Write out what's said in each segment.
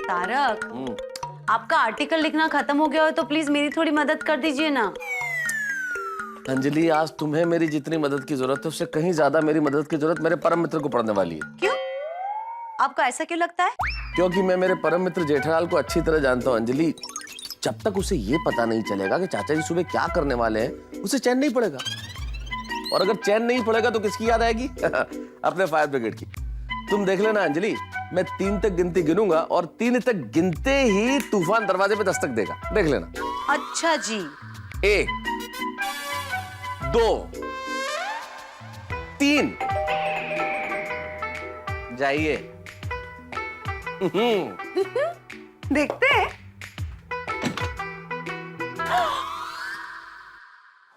तारक, आपका आर्टिकल लिखना खत्म हो गया हो तो प्लीज मेरी थोड़ी मदद कर दीजिए ना। अंजलि, आज तुम्हें मेरी जितनी मदद की जरूरत है उससे कहीं ज्यादा मेरी मदद की जरूरत मेरे परम मित्र को पड़ने वाली है। क्यों? आपको ऐसा क्यों लगता है? क्योंकि मैं मेरे परम मित्र जेठालाल को अच्छी तरह जानता हूँ अंजलि। जब तक उसे ये पता नहीं चलेगा कि चाचा जी सुबह क्या करने वाले हैं, उसे चैन नहीं पड़ेगा। और अगर चैन नहीं पड़ेगा तो किसकी याद आएगी? अपने फायर ब्रिगेड की। तुम देख लेना अंजलि, मैं 3 तक गिनती गिनूंगा और 3 तक गिनते ही तूफान दरवाजे पे दस्तक देगा। देख लेना। अच्छा जी। 1 2 3 जाइए। देखते हैं।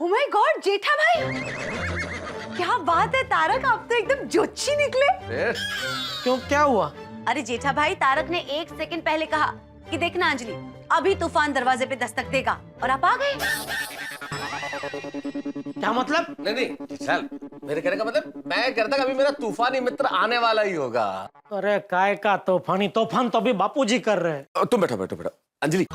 Oh my God, जेठा भाई, क्या बात है तारक, आप तो एकदम जोशी निकले। क्यों, क्या हुआ? अरे जेठा भाई, तारक ने 1 सेकंड पहले कहा कि देखना अंजलि, अभी तूफान दरवाजे पे दस्तक देगा, और आप आ गए। क्या मतलब? नहीं चल, मेरे कहने का मतलब मैं कहता कि अभी मेरा तूफानी मित्र आने वाला ही होगा। अरे काय का तूफानी? तूफान तो अभी बापूजी कर रहे हैं। तुम बैठो अंजलि,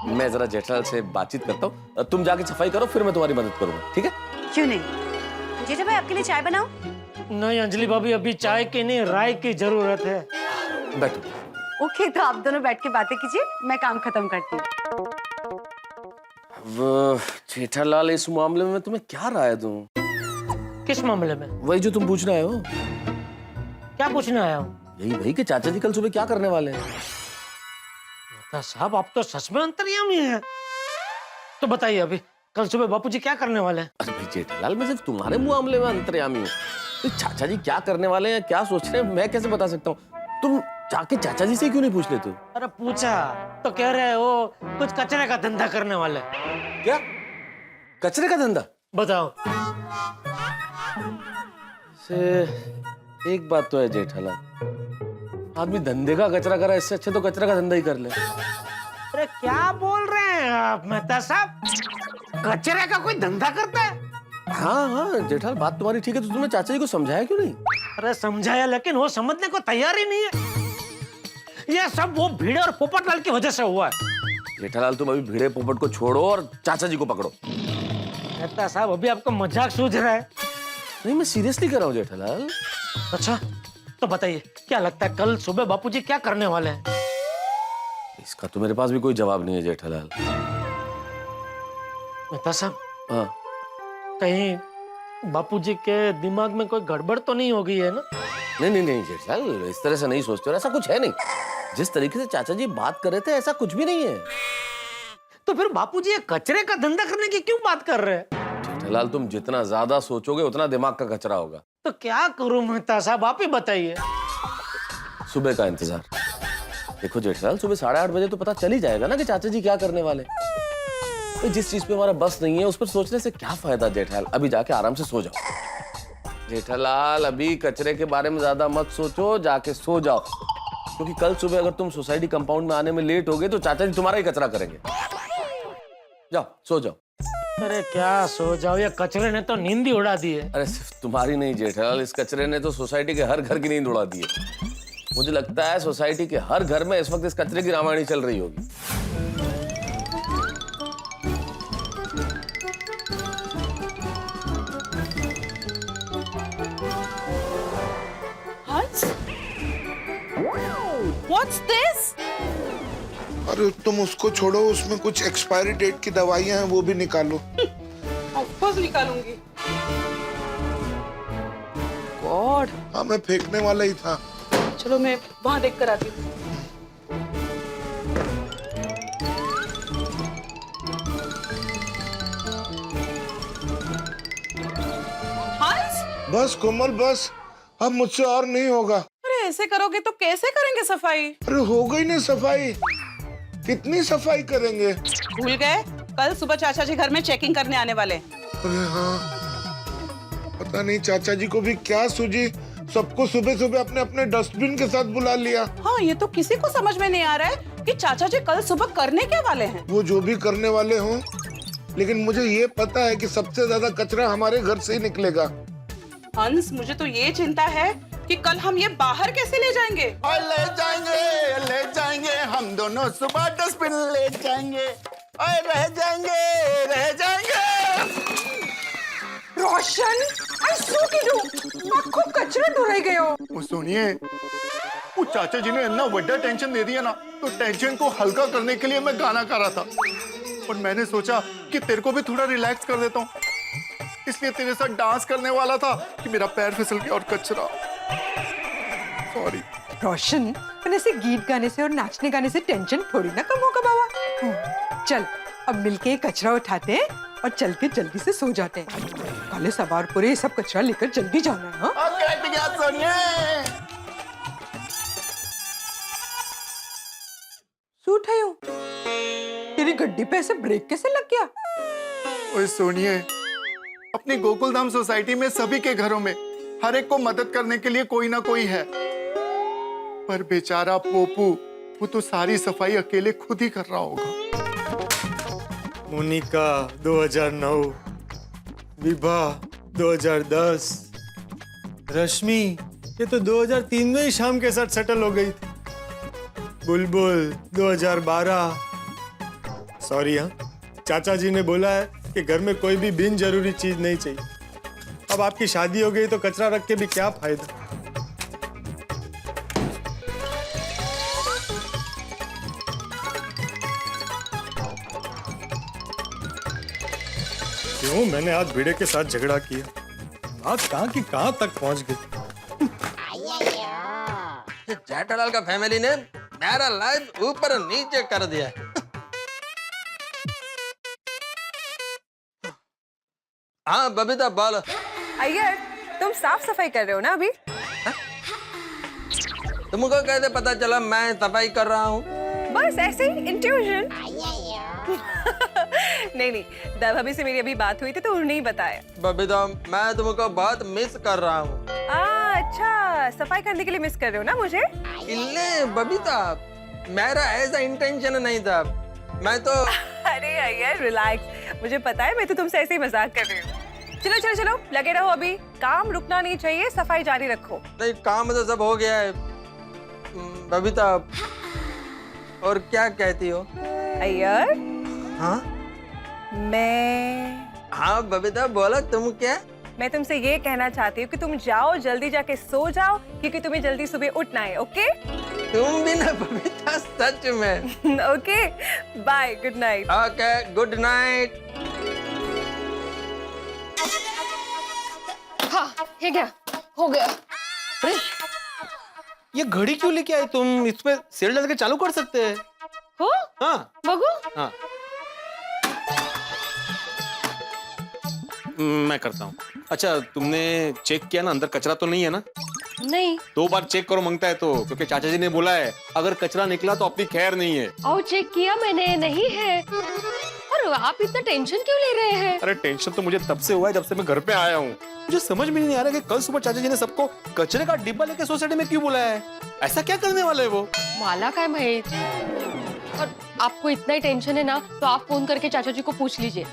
मैं जरा जेठालाल से बातचीत करता हूँ। तुम जाके सफाई करो, फिर मैं तुम्हारी मदद करूंगा, ठीक है? क्यों नहीं? जेठा भाई, आपके लिए चाय बनाऊं? नहीं अंजलि भाभी, अभी चाय की नहीं, राय की जरूरत है। बैठो। ओके, तो आप दोनों बैठ के बातें कीजिए, मैं काम खत्म करती हूँ। जेठालाल, इस मामले में तुम्हें क्या राय दूं? किस मामले में? वही जो तुम पूछना है हो। क्या पूछने आया हूँ? यही भाई कि चाचा जी कल सुबह क्या करने वाले हैं। साहब, आप तो सच में अंतर्यामी हैं। तो बताइए, अभी कल सुबह बापूजी क्या करने वाले हैं? अरे भाई जेठालाल, मैं सिर्फ तुम्हारे मामले में अंतर्यामी हूँ। तो चाचा जी क्या करने वाले हैं, क्या सोच रहे हैं, मैं कैसे बता सकता हूँ? तुम जाके चाचा जी से क्यों नहीं पूछ लेते? अरे पूछा तो कह रहे हो कुछ कचरे का धंधा करने वाले। क्या कचरे का धंधा? बताओ। से एक बात तो है जेठालाल, आदमी धंधे का कचरा करा, इससे अच्छे तो कचरा का धंधा ही कर ले। अरे क्या बोल रहे हैं आप मेहता साहब? कचरे का कोई धंधा करता है? हाँ जेठालाल, बात तुम्हारी ठीक है। तो तुमने चाचा जी को समझाया क्यों नहीं? अरे समझाया, लेकिन वो समझने को तैयार ही नहीं है। ये सब वो भीड़े और पोपटलाल की वजह से हुआ है। जेठालाल, तुम अभी भीड़े पोपट को छोड़ो और चाचा जी को पकड़ो। मेहता साहब, अभी आपको मजाक सूझ रहा है? नहीं, मैं सीरियसली कर रहा हूँ जेठालाल। अच्छा, तो बताइए, क्या लगता है कल सुबह बापूजी क्या करने वाले हैं? इसका तो मेरे पास भी कोई जवाब नहीं है जेठालाल। मेहता साहब, हाँ, कहीं बापूजी के दिमाग में कोई गड़बड़ तो नहीं हो गई है ना? नहीं जेठालाल, इस तरह से नहीं सोचते हो, ऐसा कुछ है नहीं। जिस तरीके से चाचा जी बात कर रहे थे, ऐसा कुछ भी नहीं है। तो फिर बापूजी ये कचरे का धंधा करने की क्यों बात कर रहे हैं? जेठालाल, तुम जितना ज्यादा सोचोगे उतना दिमाग का कचरा होगा। तो क्या करूं मेहता साहब, आप ही बताइए। सुबह का इंतजार। देखो जेठालाल, सुबह 8:30 बजे तो पता चल ही जाएगा ना कि चाचा जी क्या करने वाले। तो जिस चीज पे हमारा बस नहीं है उस पर सोचने से क्या फायदा जेठालाल? अभी जाके आराम से सो जाओ। जेठालाल, अभी कचरे के बारे में ज्यादा मत सोचो, जाके सो जाओ। क्योंकि कल सुबह अगर तुम सोसाइटी कंपाउंड में आने में लेट हो गए तो चाचा जी तुम्हारा ही कचरा करेंगे। जाओ, सो जाओ। अरे क्या सो जाओ, ये कचरे ने तो नींद ही उड़ा दी है। अरे सिर्फ तुम्हारी नहीं जेठालाल, इस कचरे ने तो सोसाइटी के हर घर की नींद उड़ा दी है। मुझे लगता है सोसाइटी के हर घर में इस वक्त इस कचरे की रामायण चल रही होगी। What's this? अरे तुम उसको छोड़ो, उसमें कुछ एक्सपायरी डेट की दवाइयां हैं, वो भी निकालो। Of course निकालूंगी। God, हाँ, मैं फेंकने वाला ही था। चलो मैं वहां देख कर आती हूँ। हंस, बस कोमल, बस अब मुझसे और नहीं होगा। अरे ऐसे करोगे तो कैसे करेंगे सफाई? अरे हो गई ना सफाई, कितनी सफाई करेंगे? भूल गए, कल सुबह चाचा जी घर में चेकिंग करने आने वाले। अरे हाँ, पता नहीं चाचा जी को भी क्या सूझी, सबको सुबह सुबह अपने अपने डस्टबिन के साथ बुला लिया। हाँ, ये तो किसी को समझ में नहीं आ रहा है कि चाचा जी कल सुबह करने क्या वाले हैं। वो जो भी करने वाले हों, लेकिन मुझे ये पता है कि सबसे ज्यादा कचरा हमारे घर से ही निकलेगा। हंस, मुझे तो ये चिंता है कि कल हम ये बाहर कैसे ले जाएंगे? और ले जाएंगे हम दोनों सुबह डस्टबिन ले जाएंगे और रह जाएंगे। रोशन, आई सो कीधु आखो कचरा ढोराई गयो। वो सुनिए, वो चाचा जी ने इतना बड़ा टेंशन दे दिया ना, तो टेंशन को हल्का करने के लिए मैं गाना गा रहा था और मैंने सोचा कि तेरे को भी थोड़ा रिलैक्स कर देता हूँ, इसलिए तेरे साथ डांस करने वाला था कि मेरा पैर फिसल गया और कचरा। सॉरी। रोशन, पर ऐसे गीत गाने से और नाचने गाने से टेंशन थोड़ी ना कम होगा बाबा। चल अब मिलके कचरा उठाते हैं और चल के जल्दी से सो जाते हैं। कल सवार पूरे सब कचरा लेकर जल्दी जाना है। हाँ? सूट है तेरी गड्डी पे ऐसे ब्रेक कैसे लग गया? ओए सोनिए, अपनी गोकुलधाम सोसाइटी में सभी के घरों में हर एक को मदद करने के लिए कोई ना कोई है, पर बेचारा पोपू वो तो सारी सफाई अकेले खुद ही कर रहा होगा। मोनिका 2009, विभा 2010, रश्मि ये तो 2003 में ही शाम के साथ सेटल हो गई थी, बुलबुल 2012। सॉरी हाँ, चाचा जी ने बोला है कि घर में कोई भी बिन जरूरी चीज नहीं चाहिए। अब आपकी शादी हो गई तो कचरा रख के भी क्या फायदा। क्यों मैंने आज भिड़े के साथ झगड़ा किया? बात कहाँ की कहाँ तक पहुंच गई। जेठालाल का फैमिली ने मेरा लाइफ ऊपर नीचे कर दिया है। हाँ बबीता बोलो। अय्यर, तुम साफ सफाई कर रहे हो ना अभी? तुमको कैसे पता चला मैं सफाई कर रहा हूँ? बस ऐसे ही इंट्यूजन। नहीं, दा भाभी से मेरी अभी बात हुई थी तो उन्होंने ही बताया। बबीता मैं तुमको बहुत मिस कर रहा हूँ। अच्छा, सफाई करने के लिए मिस कर रहे हो ना मुझे? इल्ले बबीता, मेरा ऐसा इंटेंशन नहीं था, मैं तो अरे अय्यर रिलैक्स, मुझे पता है मैं तो तुमसे ऐसे ही मजाक कर रही हूँ। चलो चलो चलो लगे रहो, अभी काम रुकना नहीं चाहिए, सफाई जारी रखो। नहीं काम तो सब हो गया है बबीता, और क्या कहती हो? अय्यर, हाँ हाँ बबीता बोलो, तुम क्या? मैं तुमसे ये कहना चाहती हूँ कि तुम जाओ, जल्दी जाके सो जाओ, क्योंकि तुम्हें जल्दी सुबह उठना है। ओके? तुम भी ना बबीता, सच में। Okay, bye, good night. Okay, good night. हाँ, ये क्या हो गया? अरे ये घड़ी क्यों लेके आई तुम? इसमें सेल डाल के चालू कर सकते हैं। हो? हाँ बगू? हाँ मैं करता हूँ। अच्छा तुमने चेक किया ना, अंदर कचरा तो नहीं है ना? नहीं। 2 बार चेक करो मांगता है तो, क्योंकि चाचा जी ने बोला है अगर कचरा निकला तो अपनी खैर नहीं है। और चेक किया मैंने, नहीं है। और आप इतना टेंशन क्यों ले रहे हैं? अरे टेंशन तो मुझे तब से हुआ है जब से मैं घर पे आया हूँ। मुझे समझ में नहीं आ रहा कि कल सुबह चाचा जी ने सबको कचरे का डिब्बा लेके सोसाइटी में क्यों बुलाया है। ऐसा क्या करने वाले है वो? माला का है महेश। और आपको इतना ही टेंशन है ना, तो आप फोन करके चाचा जी को पूछ लीजिए।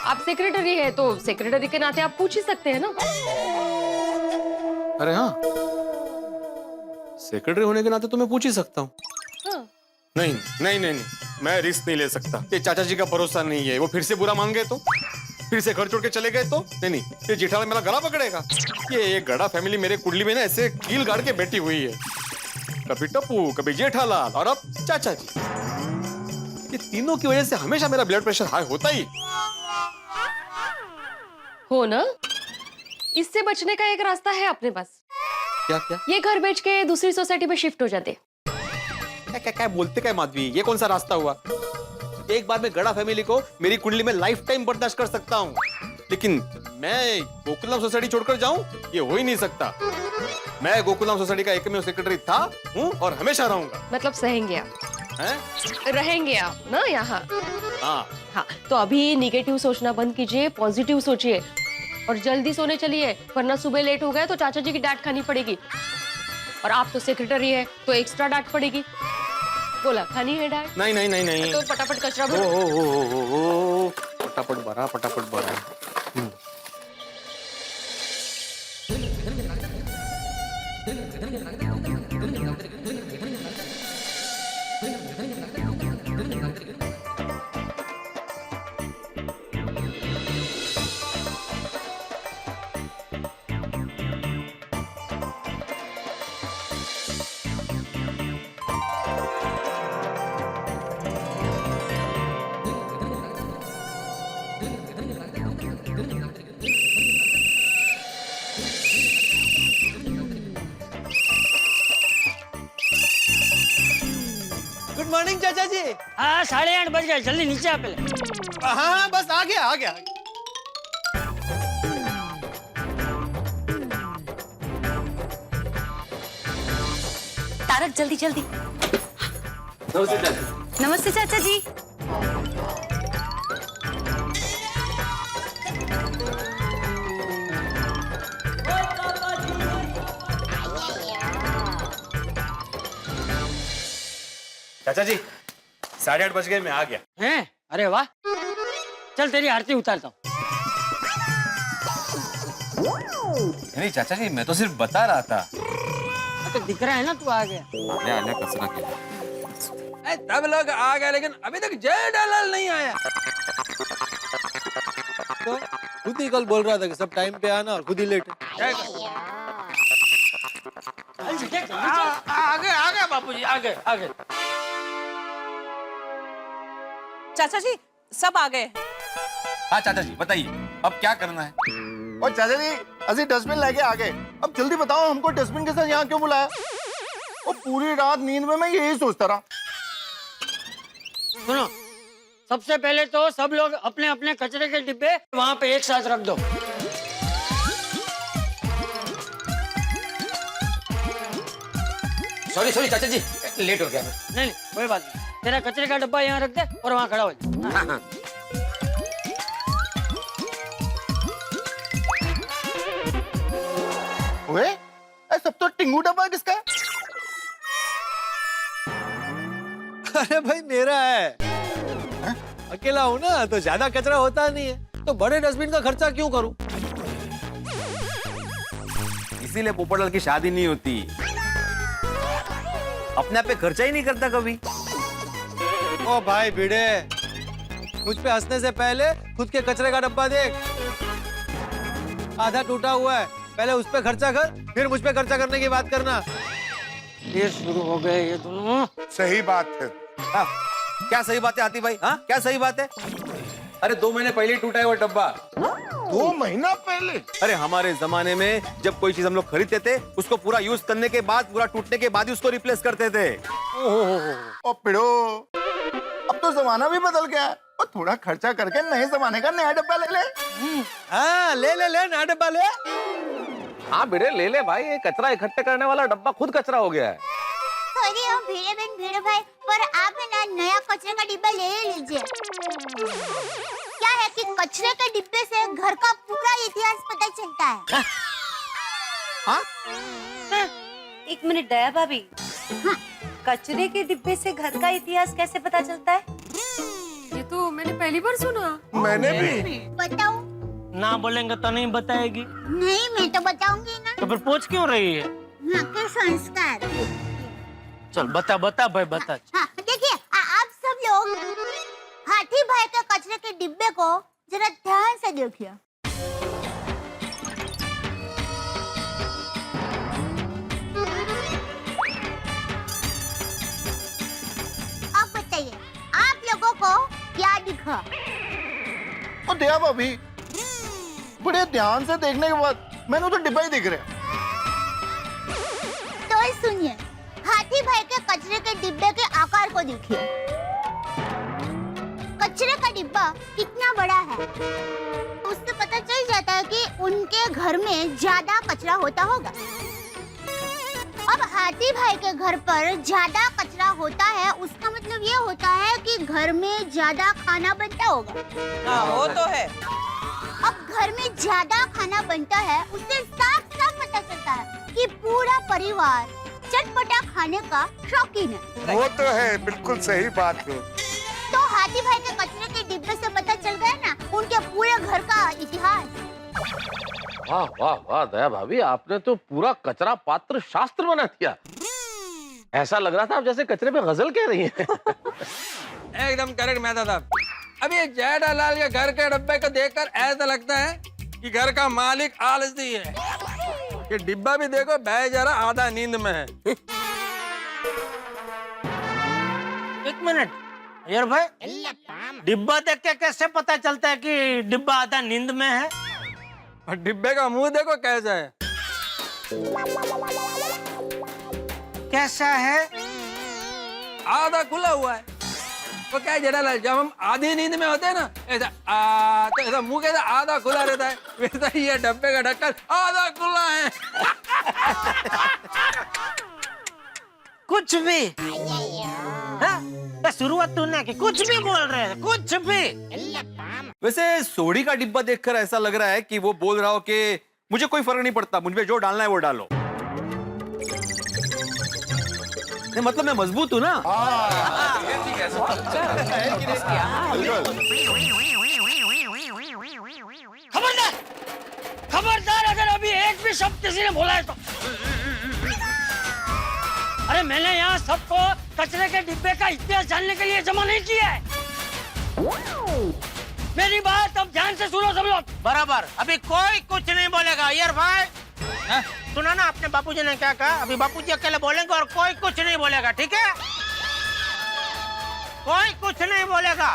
आप सेक्रेटरी है तो सेक्रेटरी के नाते आप पूछ ही सकते हैं ना। अरे हाँ, सेक्रेटरी होने के नाते तो मैं पूछ ही सकता हूँ। हाँ। नहीं नहीं नहीं नहीं, मैं रिस्क नहीं ले सकता। ये चाचा जी का भरोसा नहीं है, वो फिर से बुरा मांगे तो, फिर से घर छोड़ के चले गए तो। नहीं, ये जेठालाल मेरा गला पकड़ेगा। ये गड़ा फैमिली मेरे कुंडली में ना ऐसे कील गाड़ के बैठी हुई है, कभी टप्पू, कभी जेठालाल और अब चाचा जी। ये तीनों की वजह से हमेशा मेरा ब्लड प्रेशर हाई होता ही हो ना। इससे बचने का एक रास्ता है अपने पास। क्या क्या? ये घर बेच के दूसरी सोसाइटी में शिफ्ट हो जाते। क्या क्या क्या बोलते क्या माधवी, ये कौन सा रास्ता हुआ? एक बार मैं गड़ा फैमिली को मेरी कुंडली में लाइफ टाइम बर्दाश्त कर सकता हूँ, लेकिन मैं गोकुलधाम सोसाइटी छोड़कर जाऊं ये हो ही नहीं सकता। मैं गोकुलधाम सोसाइटी का एकमेव सेक्रेटरी था, हूँ और हमेशा रहूंगा। मतलब सहेंगे आप? हैं? रहेंगे आप ना यहाँ? हाँ हाँ, तो अभी निगेटिव सोचना बंद कीजिए, पॉजिटिव सोचिए और जल्दी सोने चलिए, वरना सुबह लेट हो गए तो चाचा जी की डांट खानी पड़ेगी। और आप तो सेक्रेटरी है तो एक्स्ट्रा डांट पड़ेगी। बोला खानी है डांट? नहीं नहीं नहीं नहीं, तो फटाफट कचरा भरो। ओ फटाफट भरा, फटाफट भरा। गुड मॉर्निंग चाचा जी। हाँ 8:30 बज गए, जल्दी नीचे आ पहले। हाँ बस आ गया आ गया। तारक जल्दी जल्दी। नमस्ते चाचा जी। चाचा जी 8:30 बज गए, मैं आ गया। हैं? अरे वाह, चल तेरी आरती उतारता हूँ। नहीं चाचा जी, मैं तो सिर्फ बता रहा था। तो दिख रहा है ना तू आ गया। मैं आने कचरा किया। तब लोग आ गए, लेकिन अभी तक जेठालाल नहीं आया। तो खुद ही कल बोल रहा था कि सब टाइम पे आना और खुद ही लेट। आ गए बापूजी, आ गए। चाचा जी सब आ गए। हाँ चाचा जी बताइए, अब क्या करना है? और चाचा जी असि डस्टबिन लेके आ गए। अब जल्दी बताओ हमको डस्टबिन के साथ यहाँ क्यों बुलाया? और पूरी रात नींद में मैं यही सोचता रहा। सुनो, सबसे पहले तो सब लोग अपने अपने कचरे के डिब्बे वहाँ पे एक साथ रख दो। सॉरी चाचा जी, लेट हो गया मैं। नहीं कोई बात नहीं, तेरा कचरे का डब्बा यहाँ रख दे और वहाँ खड़ा हो जा। हाँ। ओए, सब तो टिंगू डब्बा किसका है? अरे भाई मेरा है। अकेला हूँ ना तो ज्यादा कचरा होता नहीं है, तो बड़े डस्टबिन का खर्चा क्यों करूँ? इसीलिए पोपटलाल की शादी नहीं होती। अपने आप पे खर्चा ही नहीं करता कभी। ओ भाई भिड़े, मुझ पे हंसने से पहले खुद के कचरे का डब्बा देख, आधा टूटा हुआ है। पहले उस पे खर्चा कर, फिर मुझ पे खर्चा करने की बात करना। ये शुरू हो गए ये दोनों। सही बात है। हाँ, क्या सही बात है आती भाई? हाँ क्या सही बात है? अरे 2 महीने पहले ही टूटा है वो डब्बा। 2 महीना पहले? अरे हमारे जमाने में जब कोई चीज हम लोग खरीदते थे, उसको पूरा यूज करने के बाद, पूरा टूटने के बाद ही उसको रिप्लेस करते थे। ओ पिड़ो, अब तो जमाना भी बदल गया है। और थोड़ा खर्चा करके नए जमाने का नया डब्बा ले ले। हाँ ले नया डब्बा ले। हाँ बेटे ले ले भाई, ये कचरा इकट्ठे करने वाला डब्बा खुद कचरा हो गया है। सॉरी हम भिड़े भाई, पर आप है ना नया कचरे का डिब्बा ले लीजिए। क्या है कि कचरे के डिब्बे से घर का पूरा इतिहास पता चलता है। हाँ? एक मिनट दया भाभी, कचरे के डिब्बे से घर का इतिहास कैसे पता चलता है? ये तो मैंने पहली बार सुना। मैंने भी। बताओ। ना बोलेंगे तो नहीं बताएगी। नहीं मैं तो बताऊंगी ना। तो फिर पूछ क्यों रही है? हाँ के संस्कार। चल बता भाई बता। हाँ देखिए, आप सब लोग हाथी भाई के कचरे के डिब्बे को जरा ध्यान से देखिए। अब बताइए आप लोगों को क्या दिखा? और दया भाभी, बड़े ध्यान से देखने के बाद मैंने तो डिब्बा ही दिख रहा। तो सुनिए, हाथी भाई के कचरे के डिब्बे के आकार को देखिए। कचरे का डिब्बा कितना बड़ा है, उससे पता चल जाता है कि उनके घर में ज्यादा कचरा होता होगा। अब हाथी भाई के घर पर ज्यादा कचरा होता है, उसका मतलब ये होता है कि घर में ज्यादा खाना बनता होगा। हाँ वो तो है। अब घर में ज्यादा खाना बनता है, उससे साफ साफ पता चलता है कि पूरा परिवार चटपटा खाने का शौकीन है। वो तो है, बिल्कुल सही बात है। तो हाथी भाई के कचरे के डिब्बे से पता चल गया ना उनके पूरे घर का इतिहास। वाह वाह वाह दया भाभी, आपने तो पूरा कचरा पात्र शास्त्र बना दिया। ऐसा लग रहा था आप जैसे कचरे पे गजल कह रही हैं। एकदम करेक्ट मेहता साहब। अब ये जेठालाल के घर के डब्बे को देखकर ऐसा लगता है कि घर का मालिक आलसी है। ये डिब्बा भी देखो बेचारा आधा नींद में है। एक मिनट यार भाई, डिब्बा देख के कैसे पता चलता है कि डिब्बा आधा नींद में है? और डिब्बे का मुंह देखो कैसा है। कैसा है? आधा खुला हुआ है। तो क्या है जेठालाल, जब हम आधी नींद में होते हैं ना, ऐसा तो ऐसा मुंह कैसा आधा खुला रहता है, वैसा ही ये डब्बे का ढक्कन आधा खुला है। कुछ भी शुरुआत तूने की, कुछ भी बोल रहे हैं, कुछ भी। वैसे सोडी का डिब्बा देखकर ऐसा लग रहा है कि वो बोल रहा हो कि मुझे कोई फर्क नहीं पड़ता, मुझ पे जो डालना है वो डालो। नहीं, मतलब मैं मजबूत हूँ ना। खबरदार, खबरदार, अगर अभी एक भी शब्द किसी ने बोला है तो। अरे मैंने यहाँ सबको कचरे के डिब्बे का इतिहास जानने के लिए जमा नहीं किया है। मेरी बात अब ध्यान से सुनो सब लोग। बराबर, अभी कोई कुछ नहीं बोलेगा। यार भाई, सुना ना आपने बापूजी ने क्या कहा? अभी बापूजी अकेले बोलेंगे और कोई कुछ नहीं बोलेगा, ठीक है? कोई कुछ नहीं बोलेगा।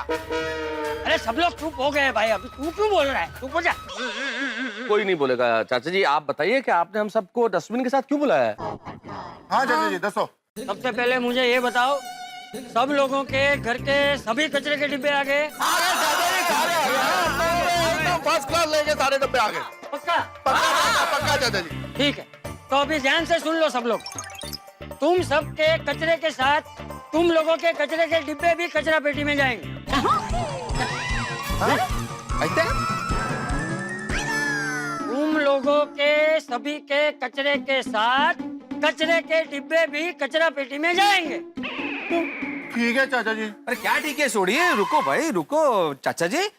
अरे सब लोग चुप हो गए भाई, अभी तू क्यों बोल रहा है? चुप हो जा। कोई नहीं बोलेगा। चाचा जी आप बताइए कि आपने हम सबको डस्टबिन के साथ क्यों बुलाया है? हाँ चाचा जी, दसो। सबसे पहले मुझे ये बताओ, सब लोगों के घर के सभी कचरे के डिब्बे आ गए? फर्स्ट क्लास लेके सारे डब्बे आ गए। पक्का? पक्का चाचा जी। ठीक है, तो अभी ध्यान से सुन लो सब लोग। तुम सबके कचरे के साथ तुम लोगों के कचरे के डिब्बे भी कचरा पेटी में जाएंगे। तुम लोगों के सभी के कचरे के साथ कचरे के डिब्बे भी कचरा पेटी में जाएंगे। ठीक है चाचा जी। अरे क्या ठीक है सोडी, रुको भाई रुको चाचा जी।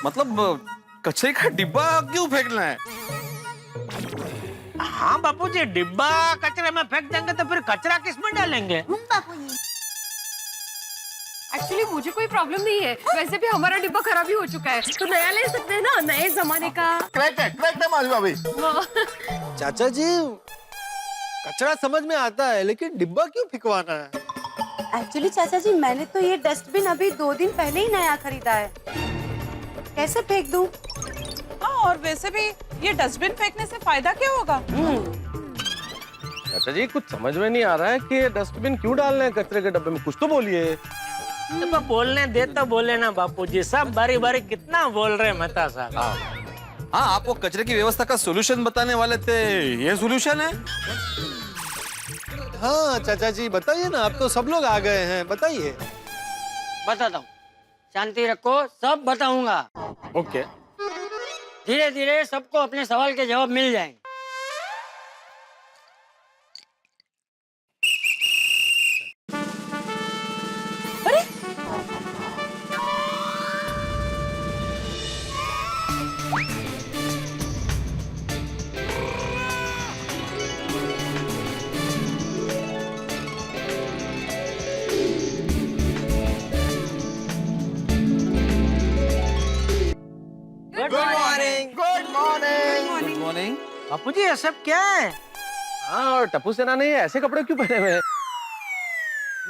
मतलब कचरे का डिब्बा क्यों फेंकना है? हाँ बापूजी, डिब्बा कचरे में फेंक देंगे तो फिर कचरा किस में डालेंगे? एक्चुअली मुझे कोई प्रॉब्लम नहीं है, वैसे भी हमारा डिब्बा खराब ही हो चुका है, तो नया ले सकते हैं ना, नए जमाने का। करेक्ट है माधवी भाभी। चाचा जी कचरा समझ में आता है, लेकिन डिब्बा क्यों फिकवाना है? एक्चुअली चाचा जी मैंने तो ये डस्टबिन अभी 2 दिन पहले ही नया खरीदा है, कैसे फेंक दूं? हाँ, और वैसे भी ये डस्टबिन फेंकने से फायदा क्या होगा? चाचा जी कुछ समझ में नहीं आ रहा है कि डस्टबिन क्यों डालना है कचरे के डब्बे में, कुछ तो बोलिए। तो बोलने दे तो बोले ना बापूजी, सब बारी बारी कितना बोल रहे मेहता साहब। हाँ, आपको कचरे की व्यवस्था का सोल्यूशन बताने वाले थे, ये सोल्यूशन है? हाँ चाचा जी बताइए ना, अब तो सब लोग आ गए हैं, बताइए। बताता हूँ, शांति रखो, सब बताऊंगा। ओके। धीरे धीरे सबको अपने सवाल के जवाब मिल जाएंगे। Good morning. बापूजी ये सब क्या है? हाँ, और टप्पू सेना ने ऐसे कपड़े क्यों पहने हुए हैं?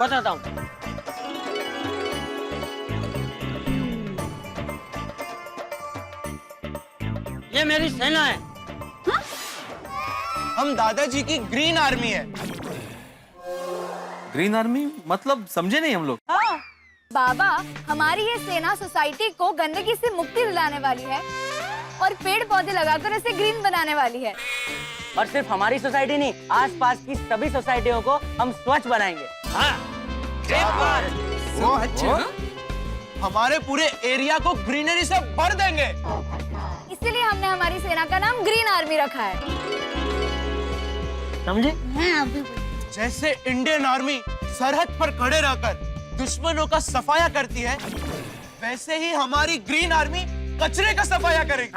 बताता हूँ। ये मेरी सेना है। हम दादाजी की ग्रीन आर्मी है। ग्रीन आर्मी मतलब समझे नहीं हम लोग। बाबा, हमारी ये सेना सोसाइटी को गंदगी से मुक्ति दिलाने वाली है और पेड़ पौधे लगाकर इसे ग्रीन बनाने वाली है। और सिर्फ हमारी सोसाइटी नहीं, आसपास की सभी सोसाइटियों को हम स्वच्छ बनाएंगे। हाँ। हमारे पूरे एरिया को ग्रीनरी से भर देंगे। इसीलिए हमने हमारी सेना का नाम ग्रीन आर्मी रखा है। समझे? जैसे इंडियन आर्मी सरहद पर खड़े रहकर दुश्मनों का सफाया करती है, वैसे ही हमारी ग्रीन आर्मी कचरे का सफाया करेंगे।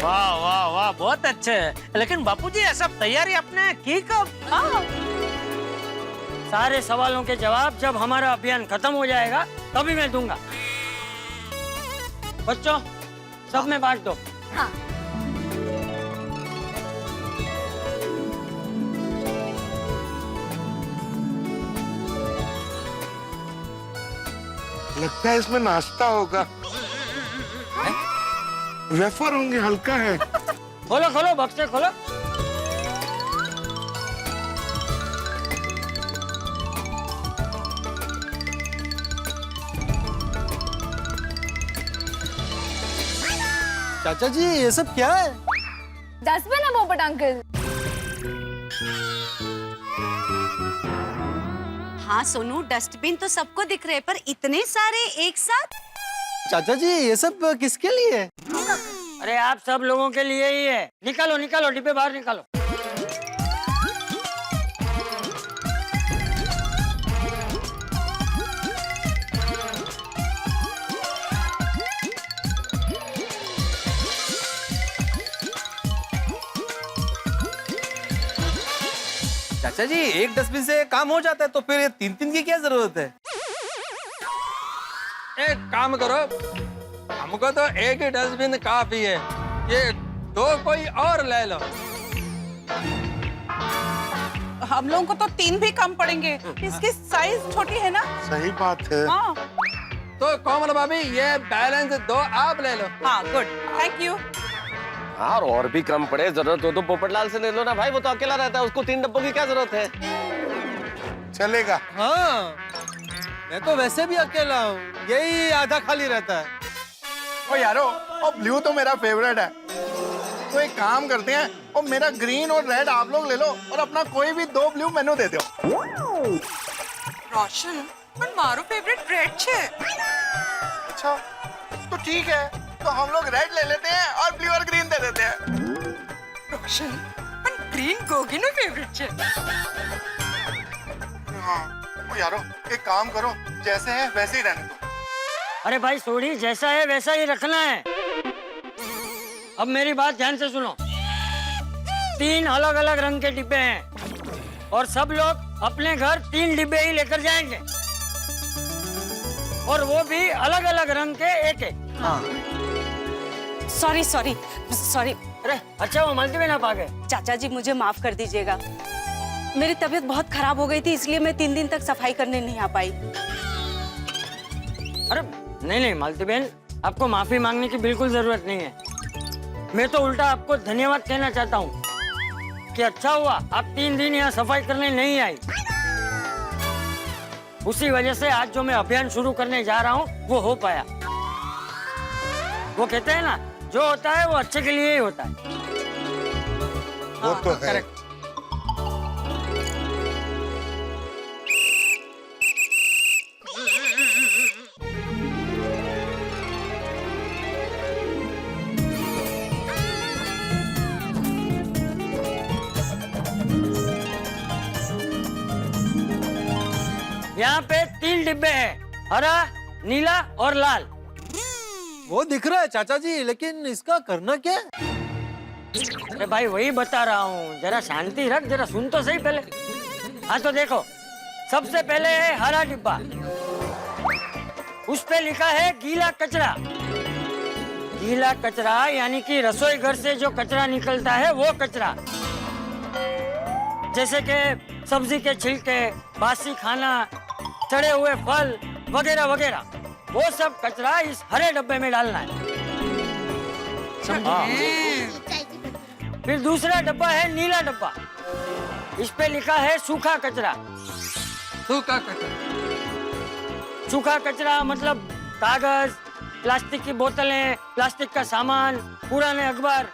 वाह वाह वाह, बहुत अच्छे है। लेकिन बापूजी ये सब तैयारी आपने की कब? सारे सवालों के जवाब जब हमारा अभियान खत्म हो जाएगा तभी मैं दूंगा। बच्चों, सब में बांट दो। हाँ। लगता है इसमें नाश्ता होगा। वेफर होंगे, हल्का है। खोलो खोलो, बक्से खोलो। चाचा जी ये सब क्या है? डस्टबिन है पोपट अंकल। हाँ सोनू, डस्टबिन तो सबको दिख रहे, पर इतने सारे एक साथ? चाचा जी ये सब किसके लिए है? अरे आप सब लोगों के लिए ही है। निकालो निकालो, डिब्बे बाहर निकालो। चाचा जी एक डस्टबिन से काम हो जाता है, तो फिर 3-3 की क्या जरूरत है? एक काम करो, हमको तो एक ही डस्टबिन काफी है, ये 2 कोई और ले लो। हम लोगों को तो 3 भी कम पड़ेंगे, इसकी साइज छोटी है ना। सही बात है। हाँ तो कोमल भाभी ये बैलेंस 2 आप ले लो। हाँ, गुड, थैंक यू। हाँ, और भी कम पड़े, जरूरत हो तो पोपटलाल से ले लो ना भाई, वो तो अकेला रहता है, उसको 3 डब्बों की क्या जरूरत है? चलेगा। हाँ, मैं तो वैसे भी अकेला हूँ, यही आधा खाली रहता है। ओ यारो, और ब्लू तो मेरा फेवरेट है, तो एक काम करते हैं, और मेरा ग्रीन और रेड आप लोग ले लो, और अपना कोई भी 2 ब्लू मेनू दे दो। रोशन, पर मारो फेवरेट रेड छे। अच्छा, तो ठीक है, तो हम लोग रेड ले लेते हैं और ब्लू और ग्रीन दे देते हैं। रोशन, पर ग्रीन गोगी नो फेवरेट छे। हाँ, ओ यारो, एक काम करो, जैसे है वैसे ही रहने दो। अरे भाई सोडी, जैसा है वैसा ही रखना है। अब मेरी बात ध्यान से सुनो। 3 अलग अलग रंग के डिब्बे हैं और सब लोग अपने घर 3 डिब्बे ही लेकर जाएंगे, और वो भी अलग अलग रंग के एक-एक। Sorry sorry sorry. अरे अच्छा, वो मल्टीबेन आप आ गए। चाचा जी मुझे माफ कर दीजिएगा, मेरी तबीयत बहुत खराब हो गई थी, इसलिए मैं 3 दिन तक सफाई करने नहीं आ पाई। अरे नहीं नहीं मालतीबेन, आपको माफी मांगने की बिल्कुल जरूरत नहीं है। मैं तो उल्टा आपको धन्यवाद कहना चाहता हूँ कि अच्छा हुआ आप 3 दिन यहाँ सफाई करने नहीं आई। उसी वजह से आज जो मैं अभियान शुरू करने जा रहा हूँ वो हो पाया। वो कहते हैं ना, जो होता है वो अच्छे के लिए ही होता है। वो तो है। करेक्ट। यहाँ पे 3 डिब्बे हैं, हरा, नीला और लाल। वो दिख रहा है चाचा जी, लेकिन इसका करना क्या है? अरे भाई वही बता रहा हूँ, जरा शांति रख, जरा सुन तो सही पहले। हाँ तो देखो, सबसे पहले है हरा डिब्बा। उस पे लिखा है गीला कचरा। गीला कचरा यानी कि रसोई घर से जो कचरा निकलता है वो कचरा, जैसे कि सब्जी के छिलके, बासी खाना, सड़े हुए फल वगैरह वगैरह, वो सब कचरा इस हरे डब्बे में डालना है। हाँ। फिर दूसरा डब्बा है नीला डब्बा। इस पे लिखा है सूखा कचरा। सूखा कचरा, सूखा कचरा मतलब कागज, प्लास्टिक की बोतलें, प्लास्टिक का सामान, पुराने अखबार,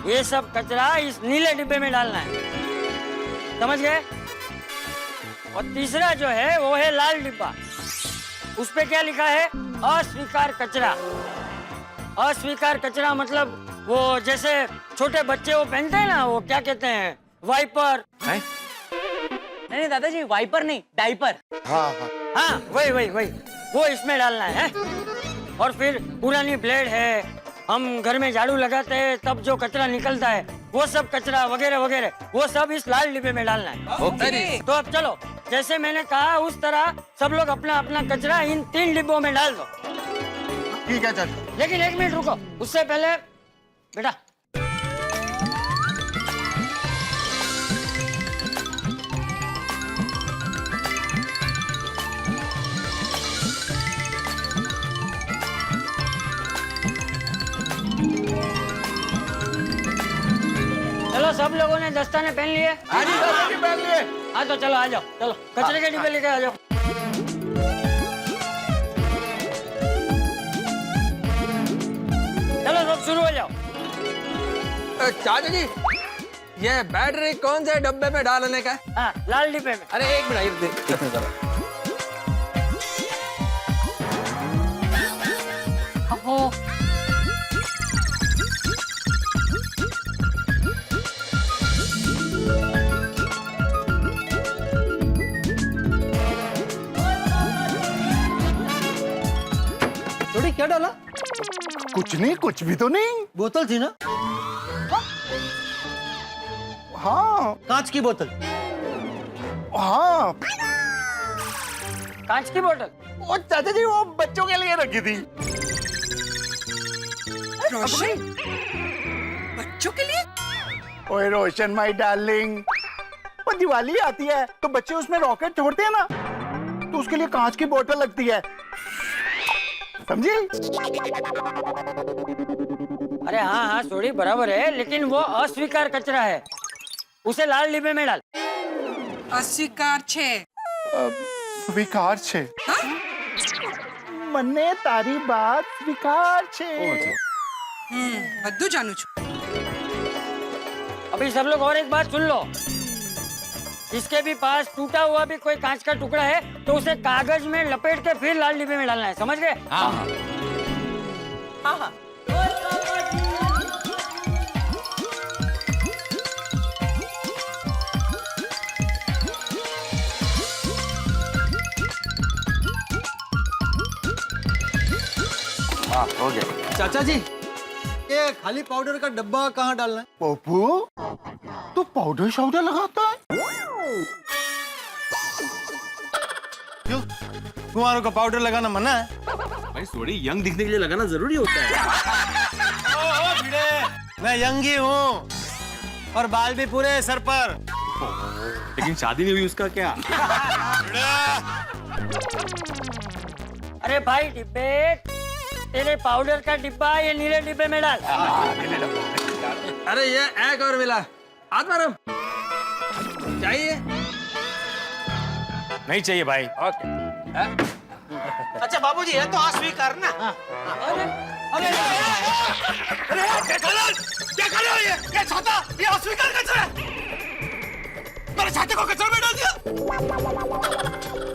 ये सब कचरा इस नीले डिब्बे में डालना है। समझ गए? और तीसरा जो है वो है लाल डिब्बा। उस पे क्या लिखा है? अस्वीकार कचरा। अस्वीकार कचरा मतलब वो जैसे छोटे बच्चे वो पहनते हैं ना, वो क्या कहते हैं, वाइपर। नहीं दादाजी, वाइपर नहीं, डाइपर। हाँ हाँ, हाँ वही वही वही, वो इसमें डालना है। और फिर पुरानी ब्लेड है, हम घर में झाड़ू लगाते हैं तब जो कचरा निकलता है वो सब कचरा वगैरह वगैरह वो सब इस लाल डिब्बे में डालना है। ओके। तो अब चलो, जैसे मैंने कहा उस तरह सब लोग अपना अपना कचरा इन 3 डिब्बों में डाल दो। ठीक है चाचा। लेकिन 1 मिनट रुको, उससे पहले बेटा चलो, सब लोगों ने दस्ताने पहन लिए? हाँ जी चाचा जी पहन लिए। हाँ तो चलो आ जाओ, चलो कचरे के डिब्बे लेके आ जाओ। चलो सब शुरू हो जाओ। चाचा जी, ये बैटरी कौन से डब्बे में डालने का है? हाँ, लाल डिब्बे में। अरे एक मिनट, ये देखने जरा। ओहो, थोड़ी क्या डाला? कुछ नहीं, कुछ भी तो नहीं। बोतल थी ना? हाँ कांच की बोतल। हाँ। कांच की बोतल? वो चाचा जी वो बच्चों के लिए रखी थी। रोशन, बच्चों के लिए? ओए रोशन माय डार्लिंग, वो दिवाली आती है तो बच्चे उसमें रॉकेट छोड़ते हैं ना, तो उसके लिए कांच की बोतल लगती है, समझी? अरे हाँ हाँ सॉरी, बराबर है, लेकिन वो अस्वीकार कचरा है, उसे लाल डिब्बे में डाल। अस्वीकार छे। स्वीकार छे। मने तारी बात स्वीकार छे। बद्दू जानू छू। अभी सब लोग और एक बात सुन लो, जिसके भी पास टूटा हुआ भी कोई कांच का टुकड़ा है तो उसे कागज में लपेट के फिर लाल डिब्बे में डालना है, समझ गए? हाँ। हाँ हाँ। हो गया। चाचा जी, ये खाली पाउडर का डब्बा कहाँ डालना है? पप्पू, तू पाउडर शाउडर लगाता है? क्यों? कुंवारों का पाउडर लगाना मना है? भाई थोड़ी यंग दिखने के लिए लगाना जरूरी होता है। ओ भिड़े, मैं यंग ही हूँ और बाल भी पूरे हैं सर पर। लेकिन शादी नहीं हुई उसका क्या? अरे भाई डिब्बे, तेरे पाउडर का डिब्बा ये नीले डिब्बे में डाल। अरे ये एक और मिला, आत्माराम चाहिए? नहीं चाहिए भाई। ओके। अच्छा बाबूजी, ये तो अस्वीकार ना। अरे अरे क्या कर रहे हो ये छाता, ये अस्वीकार कचरा है। मेरे छाते को कचरा में डाल दिया।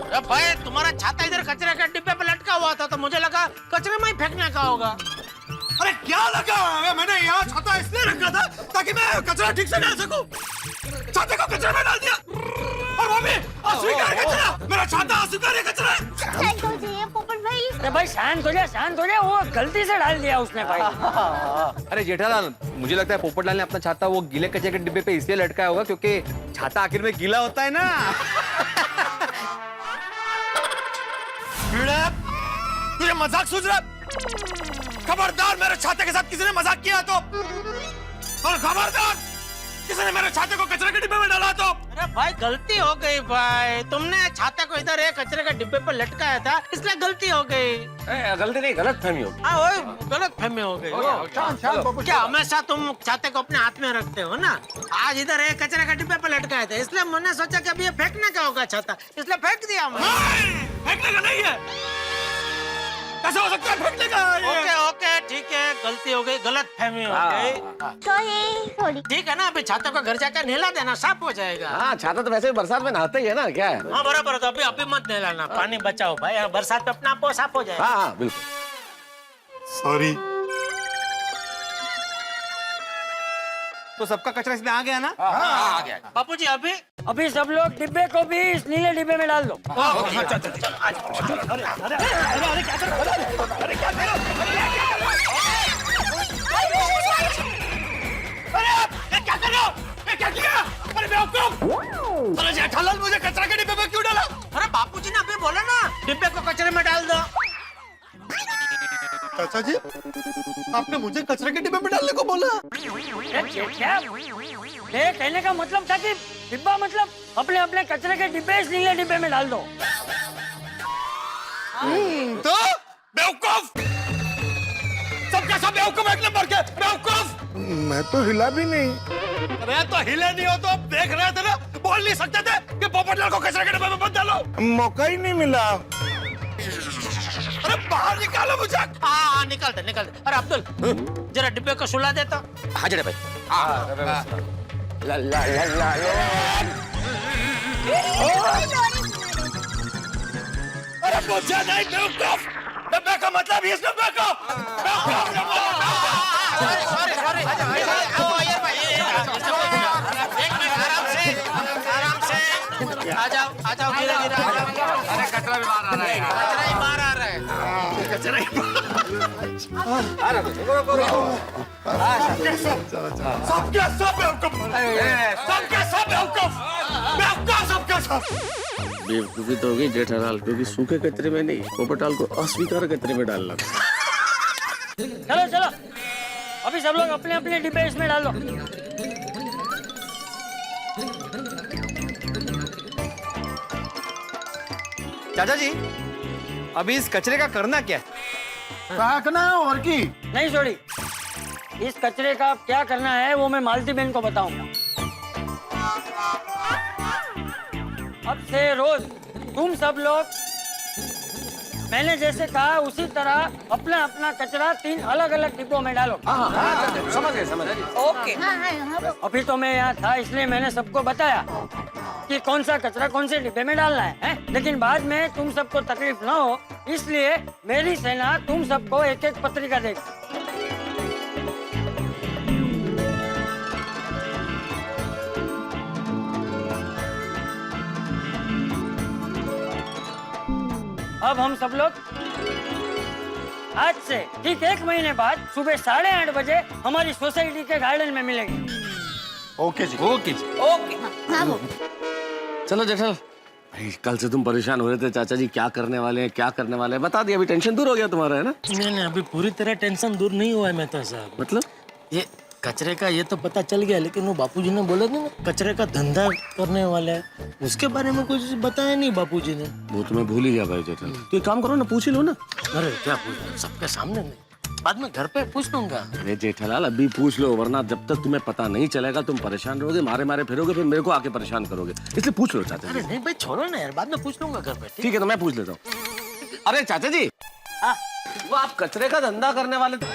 अरे भाई, तुम्हारा छाता इधर कचरे के डिब्बे पे लटका हुआ था तो मुझे लगा कचरे में ही फेंकने का होगा। अरे क्या लगा, मैंने यहाँ छाता इसलिए रखा था ताकि मैं कचरा ठीक से डाल सकूं। छाते को कचरे में डाल दिया और वो भी अस्वीकार कचरा। मेरा छाता अस्वीकार कचरा है। शांत हो जाइए पोपट भाई। अरे भाई शांत हो जा, शांत हो जा, वो गलती से डाल दिया उसने भाई। अरे जेठालाल, मुझे लगता है पोपटलाल ने अपना छाता वो गीले कचरे के डिब्बे पे इसलिए लटकाया होगा क्योंकि छाता आखिर में गीला होता है ना। तुझे मजाक सूझ रहा? खबरदार, मेरे छाते के साथ किसी ने मजाक किया तो, और खबरदार किसी ने मेरे छाते को कचरे के डिब्बे में डाला तो। अरे भाई गलती हो गई भाई, तुमने छाते को इधर एक कचरे के डिब्बे पर लटकाया था इसलिए गलती हो गई। गलती नहीं, गलत फहमी होगी। हाँ वही गलत फहमी हो गई। क्या हमेशा तुम छाते को अपने हाथ में रखते हो ना? आज इधर एक कचरे के डिब्बे पर लटकाया था इसलिए मैंने सोचा कि अभी ये फेंकने का होगा छाता, इसलिए फेंक दिया। फेंकने का नहीं है, कैसे हो सकता है फेंकने का? ओके ओके ठीक है, गलती हो गई, गलत फहमी हो गई। थोड़ी ठीक है ना, अभी छाता को घर जाकर नहला देना, साफ हो जाएगा। हाँ, छाता तो वैसे भी बरसात में नहाते ही है ना, क्या है? हाँ बराबर, तो अभी अभी मत नहलाना, पानी बचाओ भाई, बरसात में अपना आप साफ हो जाएगा। हाँ बिल्कुल। सॉरी। तो सबका कचरा इसमें आ गया ना? हाँ आ गया। बापूजी अभी अभी सब लोग डिब्बे को भी इस नीले डिब्बे में डाल दो। क्या कर रहे हो? ये क्या किया? अरे बेवकूफ! अरे जेठालाल मुझे कचरा के डिब्बे में क्यों डाला? अरे बापूजी ने अभी बोला ना डिब्बे को कचरे में डाल दो। चाचा जी, आपने मुझे कचरे के डिब्बे में डालने को बोला? क्या? ये कहने का मतलब था कि डिब्बा मतलब अपने अपने कचरे के डिब्बे इस नीले डिब्बे में डाल दो। तो बेवकूफ! सबका सब बेवकूफ एक नंबर के बेवकूफ! मैं तो हिला भी नहीं। अरे तो हिले नहीं हो तो अब देख रहे थे ना, बोल नहीं सकते थे कि पोपटलाल को कचरे के डिब्बे में मत डालो। मौका ही नहीं मिला। अरे बाहर निकालो मुझे। हाँ निकाल दे निकाल दे। अरे अब्दुल जरा डिब्बे को सुला देता। हाँ जरा भाई। ला ला ला ला अरे मुझे नहीं बेवकूफ, डिब्बे का मतलब इस डिब्बे को सॉरी सॉरी आराम से आ जाओ धीरे धीरे आ जाओ। अरे कचरा भी बाहर आ रहा है, कचरा ही बाहर आ रहा है, कचरा ही आ रहा है। सबके सब बेवकूफ, सबके सब बेवकूफ, बेवकूफ सबके सब। बेवकूफी तो होगी जेठालाल, क्योंकि सूखे कचरे में नहीं, पोपटाल को अस्वीकार कचरे में डालना। चलो चलो, अभी सब लोग अपने अपने डिब्बे इसमें डाल दो। चाचा जी, अभी इस कचरे का करना क्या है? फेंकना है और की? नहीं छोड़ी, इस कचरे का क्या करना है वो मैं मालती बहन को बताऊंगा। अब से रोज तुम सब लोग मैंने जैसे कहा उसी तरह अपना अपना कचरा 3 अलग अलग डिब्बों में डालो। समझ गए। ओके। अभी तो मैं यहाँ था इसलिए मैंने सबको बताया कि कौन सा कचरा कौन से डिब्बे में डालना है? लेकिन बाद में तुम सबको तकलीफ ना हो इसलिए मेरी सेना तुम सबको एक एक पत्रिका देगी। अब हम सब लोग आज से ठीक 1 महीने बाद सुबह 8:30 बजे हमारी सोसाइटी के गार्डन में मिलेंगे। ओके जी। ओके जी। ओके चलो जेठालाल भाई, कल से तुम परेशान हो रहे थे चाचा जी क्या करने वाले हैं, क्या करने वाले हैं, बता दिया, अभी टेंशन दूर हो गया तुम्हारा, है ना? नहीं अभी पूरी तरह टेंशन दूर नहीं हुआ है मेहता साहब। मतलब ये कचरे का ये तो पता चल गया, लेकिन वो बापूजी ने बोला था ना कचरे का धंधा करने वाला है, उसके बारे में कुछ बताया नहीं बापूजी ने। वो तो मैं भूल ही गया भाई जेठालाल। तो एक काम करो ना, पूछ ही लो ना। अरे क्या पूछ, सबके सामने नहीं, बाद में घर पे पूछ लूंगा। अरे जेठालाल अभी पूछ लो, वरना जब तक तुम्हें पता नहीं चलेगा तुम परेशान रहोगे, मारे मारे फिरोगे, फिर मेरे को आके परेशान करोगे, इसलिए पूछ लो चाचा जी। अरे नहीं भाई छोड़ो ना यार, बाद में पूछ लूंगा घर पे। ठीक है तो मैं पूछ लेता हूँ। अरे चाचा जी, वो आप कचरे का धंधा करने वाले थे,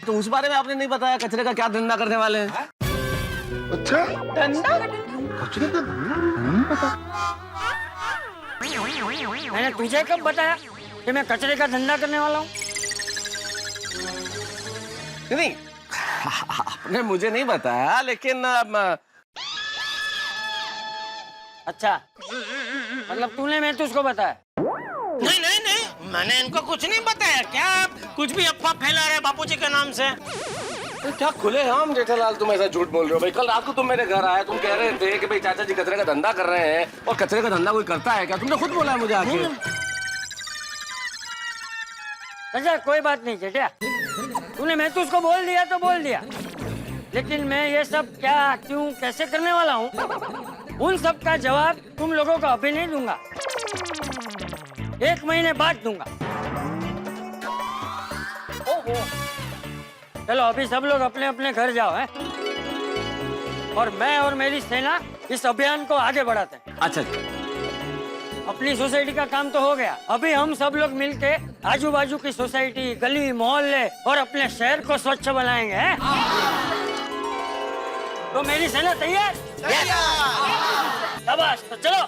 तो उस बारे में आपने नहीं बताया, कचरे का क्या धंधा करने वाले हैं? अच्छा धंधा? कचरे का नहीं पता। मैंने तुझे कब बताया कि मैं कचरे का धंधा करने वाला हूँ? नहीं आपने मुझे नहीं बताया, लेकिन अच्छा मतलब तूने मैं तुझको बताया? नहीं मैंने इनको कुछ नहीं बताया। क्या आप कुछ भी अफवाह फैला रहे बापूजी के नाम से? तो क्या खुले हम जेठालाल तुम ऐसा झूठ बोल रहे हो भाई? कल रात को तुम मेरे घर आए, तुम कह रहे थे कि भाई चाचा जी कचरे का धंधा कर रहे हैं, और कचरे का धंधा कोई करता है क्या? तुमने खुद बोला है मुझे आके। अच्छा कोई बात नहीं जेठिया, तूने मैं तुझको बोल दिया तो बोल दिया, लेकिन मैं ये सब क्या क्यों कैसे करने वाला हूँ उन सब का जवाब तुम लोगों को अभी नहीं दूंगा, 1 महीने बाद दूंगा। चलो अभी सब लोग अपने अपने घर जाओ हैं, और मैं और मेरी सेना इस अभियान को आगे बढ़ाते हैं। अच्छा अपनी सोसाइटी का काम तो हो गया, अभी हम सब लोग मिलके आजू बाजू की सोसाइटी, गली, मोहल्ले और अपने शहर को स्वच्छ बनाएंगे हैं? तो मेरी सेना तैयार? शाबाश, तो चलो।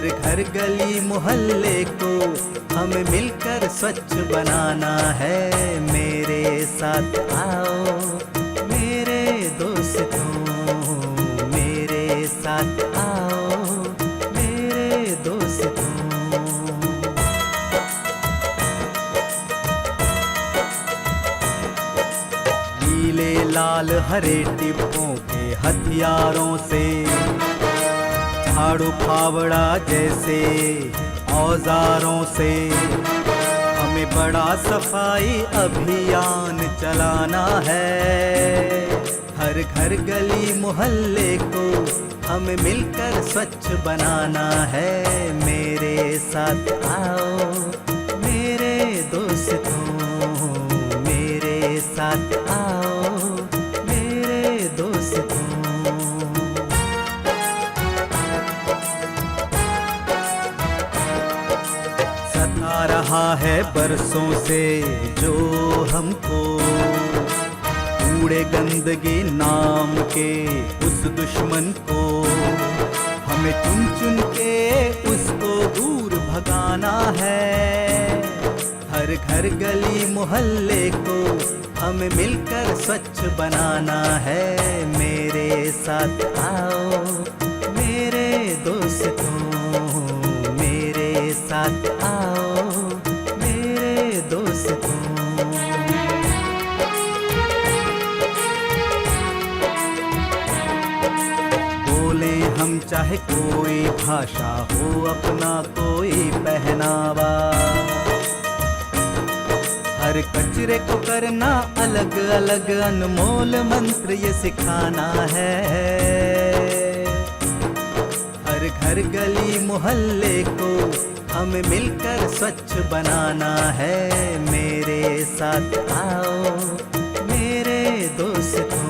हर घर गली मोहल्ले को हमें मिलकर स्वच्छ बनाना है। मेरे साथ आओ मेरे दोस्तों, मेरे साथ आओ मेरे दोस्तों। नीले लाल हरे टिप्पों के हथियारों से, झाड़ू फावड़ा जैसे औजारों से हमें बड़ा सफाई अभियान चलाना है। हर घर गली मोहल्ले को हमें मिलकर स्वच्छ बनाना है। मेरे साथ आओ मेरे दोस्तों, मेरे साथ आओ मेरे दोस्तों। सता रहा है बरसों से जो हमको, कूड़े गंदगी नाम के उस दुश्मन को, हमें चुन चुन के उसको दूर भगाना है। हर घर गली मोहल्ले को हमें मिलकर स्वच्छ बनाना है। मेरे साथ आओ मेरे दोस्तों, मेरे साथ आओ मेरे दोस्तों। बोले हम चाहे कोई भाषा हो, अपना कोई पहनावा, हर कचरे को करना अलग अलग अनमोल मंत्र ये सिखाना है। हर घर गली मोहल्ले को हमें मिलकर स्वच्छ बनाना है। मेरे साथ आओ मेरे दोस्तों,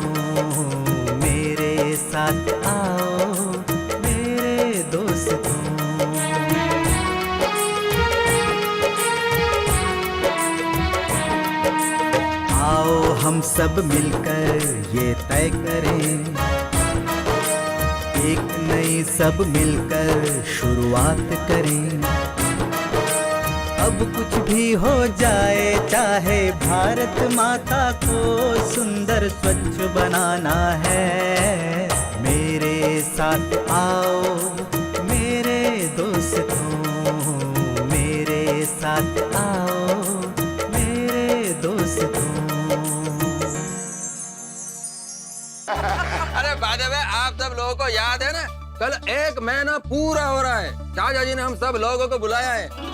मेरे साथ आओ मेरे दोस्तों। आओ हम सब मिलकर ये तय करें, एक नई सब मिलकर शुरुआत करें। अब कुछ भी हो जाए, चाहे भारत माता को सुंदर स्वच्छ बनाना है। मेरे साथ आओ मेरे दोस्तों, मेरे साथ आओ मेरे दोस्तों। अरे बाय द वे, आप सब लोगों को याद है ना, कल 1 महीना पूरा हो रहा है, चाचा जी ने हम सब लोगों को बुलाया है।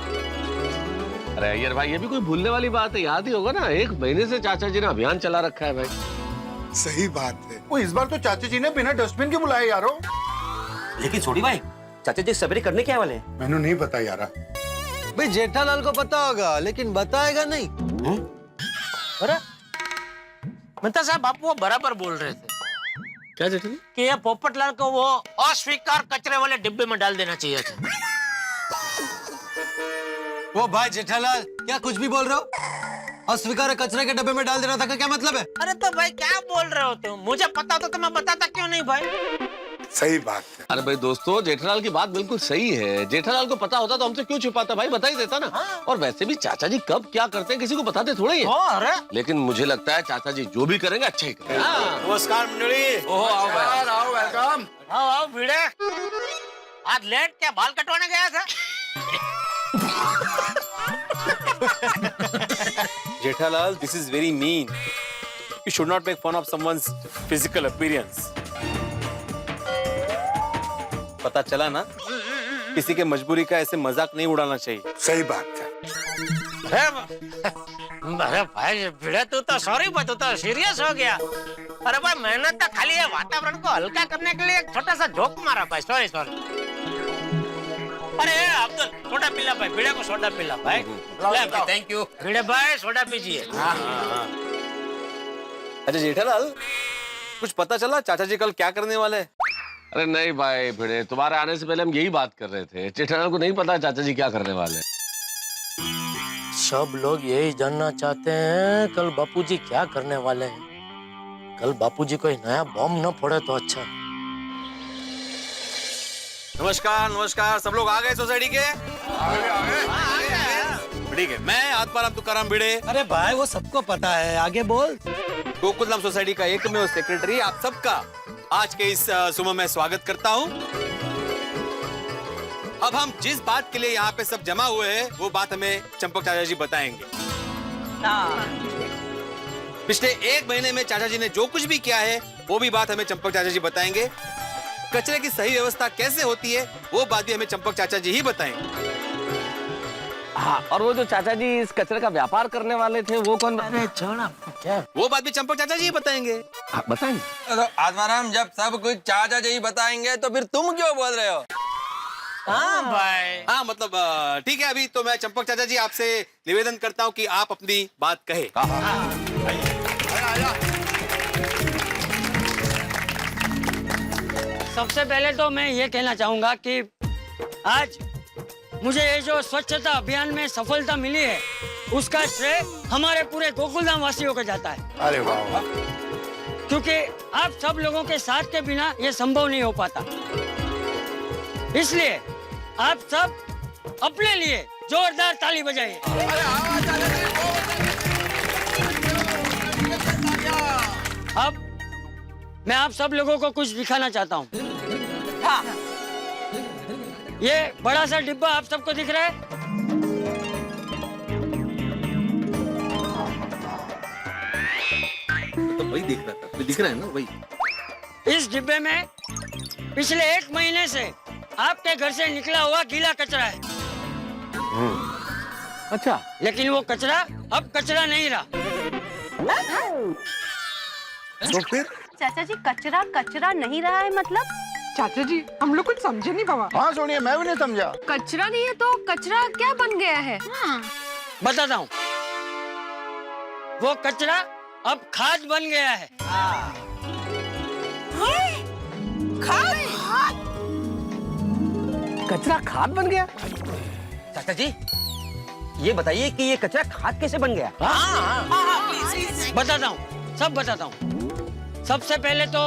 अरे अय्यर भाई, ये भी कोई भूलने वाली बात है, याद ही होगा ना, 1 महीने से चाचा जी ने अभियान चला रखा है भाई। सही बात है। वो इस बार तो चाचा जी ने बिना डस्टबिन के बुलाए यारो। लेकिन छोटी भाई, चाचा जी सवेरे करने क्या वाले? मैंने नहीं पता यारा। भाई जेठालाल को पता होगा लेकिन बताएगा नहीं। अरे मेहता साहब, आप वो बराबर बोल रहे थे। क्या जेठालाल? कि ये पोपटलाल को वो अस्वीकार कचरे वाले डिब्बे में डाल देना चाहिए था। वो भाई जेठालाल, क्या कुछ भी बोल रहे हो? अस्वीकार कचरे के डब्बे में डाल देना था का क्या मतलब है? अरे तो भाई क्या बोल रहे हो तुम? मुझे पता होता तो मैं बताता क्यों नहीं भाई? सही बात है। अरे भाई दोस्तों, जेठालाल की बात बिल्कुल सही है। जेठालाल को पता होता तो हमसे क्यों छुपाता भाई, बता ही देता ना। और वैसे भी चाचा जी कब क्या करते हैं किसी को बताते थोड़ा ही है। अरे लेकिन मुझे लगता है चाचा जी जो भी करेंगे अच्छा ही करेंगे। नमस्कार मंडली। ओहो, आओ भाई। आओ, वेलकम। आओ भिड़े। आज लेट क्या बाल कटवाने गया था? Jethalal, this is very mean. You should not make fun of someone's physical appearance. पता चला ना, किसी के मजबूरी का ऐसे मजाक नहीं उड़ाना चाहिए। सही बात है। अरे भाई भिड़े, तू तो सॉरी, तू तो सीरियस हो गया। अरे भाई मेहनत तो खाली है वातावरण को हल्का करने के लिए एक छोटा सा जोक मारा भाई। Sorry sorry. अरे अब्दुल, सोडा पिला भाई, भिड़े को सोडा पिला भाई। Thank you. भिड़े भाई सोडा पीजिए। अच्छा जेठालाल, कुछ पता चला चाचा जी कल क्या करने वाले हैं? अरे नहीं भाई भिड़े, तुम्हारे आने से पहले हम यही बात कर रहे थे। जेठालाल को नहीं पता चाचा जी क्या करने वाले हैं। सब लोग यही जानना चाहते हैं कल बापूजी क्या करने वाले हैं। कल बापूजी कोई नया बॉम्ब न फोड़े तो अच्छा। नमस्कार नमस्कार, सब लोग आ गए सोसाइटी के? ठीक है, मैं आत्माराम तुकाराम भिड़े। अरे भाई वो सबको पता है, आगे बोल। गोकुलधाम सोसाइटी का एकमेव सेक्रेटरी आप सबका आज के इस सुबह में स्वागत करता हूँ। अब हम जिस बात के लिए यहाँ पे सब जमा हुए हैं वो बात हमें चंपक चाचा जी बताएंगे। पिछले 1 महीने में चाचा जी ने जो कुछ भी किया है वो भी बात हमें चंपक चाचा जी बताएंगे। कचरे की सही व्यवस्था कैसे होती है वो बात भी हमें चंपक चाचा जी ही बताएंगे। हाँ, और वो जो चाचा जी इस कचरे का व्यापार करने वाले थे वो कौन? अरे क्या वो बात भी चंपक चाचा जी ही बताएंगे। बताएंगे। तो आत्माराम, जब सब कुछ चाचा जी बताएंगे तो फिर तुम क्यों बोल रहे हो? हाँ भाई। हाँ मतलब ठीक है, अभी तो मैं चंपक चाचा जी आपसे निवेदन करता हूँ कि आप अपनी बात कहे। सबसे पहले तो मैं ये कहना चाहूंगा कि आज मुझे ये जो स्वच्छता अभियान में सफलता मिली है उसका श्रेय हमारे पूरे गोकुलधाम वासियों को जाता है। अरे वाह, क्योंकि आप सब लोगों के साथ के बिना ये संभव नहीं हो पाता। इसलिए आप सब अपने लिए जोरदार ताली बजाइए। अब मैं आप सब लोगों को कुछ दिखाना चाहता हूँ। हाँ। ये बड़ा सा डिब्बा आप सबको दिख रहा है? तो वही देख रहा था, दिख रहा है ना वही। इस डिब्बे में पिछले 1 महीने से आपके घर से निकला हुआ गीला कचरा है। अच्छा, लेकिन वो कचरा अब कचरा नहीं रहा। तो फिर चाचा जी कचरा कचरा नहीं रहा है मतलब? चाचा जी हम लोग कुछ समझे नहीं बाबा। हाँ सोनिया, मैं भी नहीं समझा। कचरा नहीं है तो कचरा क्या बन गया है? बताता हूँ, वो कचरा अब खाद बन गया है। कचरा खाद बन गया? चाचा जी ये बताइए कि ये कचरा खाद कैसे बन गया? बताता हूँ, सब बताता हूँ। सबसे पहले तो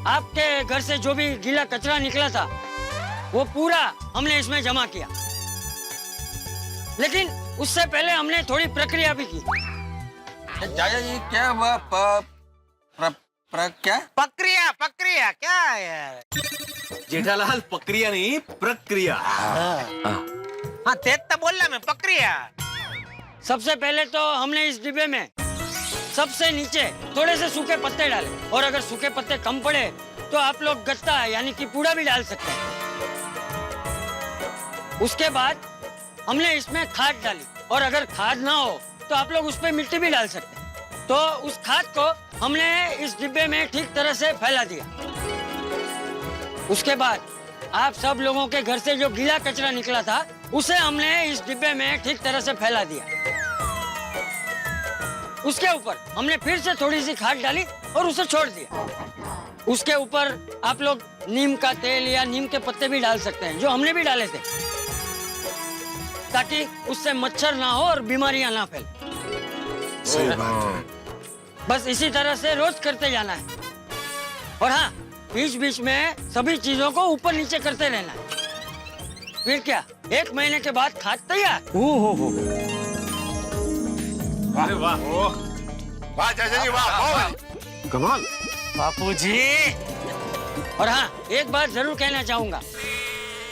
आपके घर से जो भी गीला कचरा निकला था वो पूरा हमने इसमें जमा किया, लेकिन उससे पहले हमने थोड़ी प्रक्रिया भी की। चाचा जी क्या क्या? प्रक्रिया क्या है? जेठालाल प्रक्रिया नहीं, प्रक्रिया। हाँ तेज तो बोल रहा मैं, प्रक्रिया। सबसे पहले तो हमने इस डिब्बे में सबसे नीचे थोड़े से सूखे पत्ते डाले, और अगर सूखे पत्ते कम पड़े तो आप लोग गत्ता यानी कि पूड़ा भी डाल सकते हैं। उसके बाद हमने इसमें खाद डाली, और अगर खाद ना हो तो आप लोग उस पर मिट्टी भी डाल सकते हैं। तो उस खाद को हमने इस डिब्बे में ठीक तरह से फैला दिया। उसके बाद आप सब लोगों के घर से जो गीला कचरा निकला था उसे हमने इस डिब्बे में ठीक तरह से फैला दिया। उसके ऊपर हमने फिर से थोड़ी सी खाद डाली और उसे छोड़ दिया। उसके ऊपर आप लोग नीम का तेल या नीम के पत्ते भी डाल सकते हैं, जो हमने भी डाले थे, ताकि उससे मच्छर ना हो और बीमारियां ना फैले। सही बात है। बस इसी तरह से रोज करते जाना है। और हाँ, बीच बीच में सभी चीजों को ऊपर नीचे करते रहना है। फिर क्या, 1 महीने के बाद खाद तैयार। वाह वाह वाह चाचा जी, वाह वाह, कमाल। बापूजी। और हाँ, एक बात जरूर कहना चाहूंगा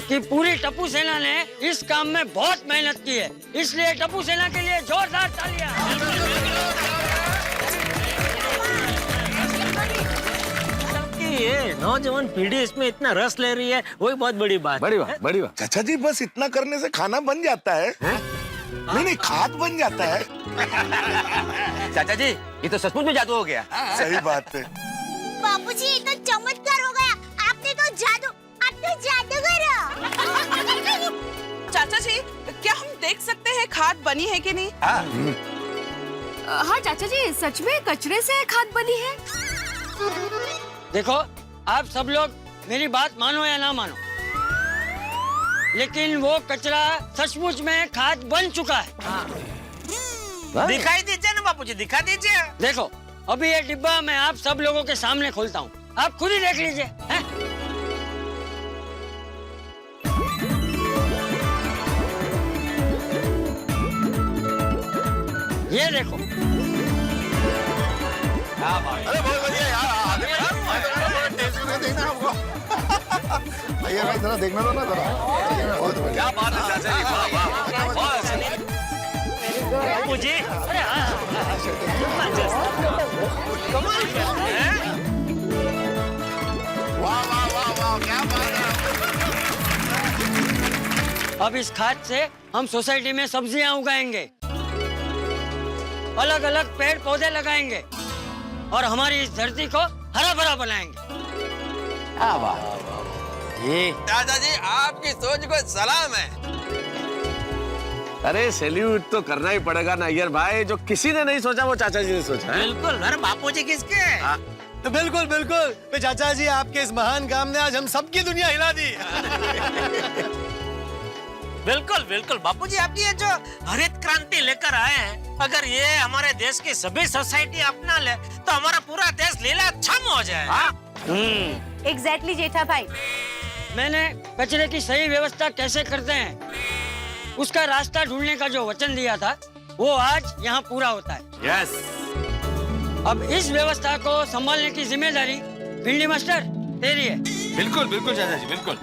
कि पूरी टप्पू सेना ने इस काम में बहुत मेहनत की है, इसलिए टप्पू सेना के लिए जोरदार तालियां। ये नौजवान पीढ़ी इसमें इतना रस ले रही है, वही बहुत बड़ी बात। बड़ी बात, बड़ी बात। चाचा जी बस इतना करने से खाना बन जाता है? नहीं नहीं, खाद बन जाता है। चाचा जी ये तो सचमुच में जादू हो गया। सही बात है। बापूजी ये तो चमत्कार हो गया। आपने तो जादूगर हो। चाचा जी क्या हम देख सकते हैं खाद बनी है कि नहीं? हाँ चाचा जी, सच में कचरे से खाद बनी है। देखो, आप सब लोग मेरी बात मानो या ना मानो, लेकिन वो कचरा सचमुच में खाद बन चुका है। दिखाई दीजिए ना बापूजी, दिखा दीजिए। देखो, अभी ये डिब्बा मैं आप सब लोगों के सामने खोलता हूँ, आप खुद ही देख लीजिए। हैं? ये देखो। अरे बहुत बढ़िया यार, देखना हमको। भैया भाई जरा देखना दो ना जरा। बहुत बढ़िया। क्या बात है चाचा जी, वाह वाह वाह। मुझे अरे कमाल क्या है? वाह वाह वाह वाह, क्या बात है। अब इस खाद से हम सोसाइटी में सब्जियां उगाएंगे, अलग अलग पेड़ पौधे लगाएंगे और हमारी इस धरती को हरा भरा बनाएंगे। क्या बात। ये चाचा जी आपकी सोच को सलाम है। अरे सैल्यूट तो करना ही पड़ेगा ना अय्यर भाई, जो किसी ने नहीं सोचा वो चाचा जी ने सोचा है। बिल्कुल, अरे बापूजी किसके? तो बिल्कुल बिल्कुल तो चाचा जी आपके इस महान काम ने आज हम सबकी दुनिया हिला दी। बिल्कुल बिल्कुल बापूजी, आपकी ये जो हरित क्रांति लेकर आए हैं, अगर ये हमारे देश की सभी सोसाइटी अपना ले तो हमारा पूरा देश लीलाछम हो जाए। एग्जैक्टली जेठा भाई। मैंने कचरे की सही व्यवस्था कैसे करते हैं उसका रास्ता ढूंढने का जो वचन दिया था वो आज यहाँ पूरा होता है। यस। अब इस व्यवस्था को संभालने की जिम्मेदारी भिंडी मास्टर तेरी है। बिल्कुल बिल्कुल चाचा जी, बिल्कुल।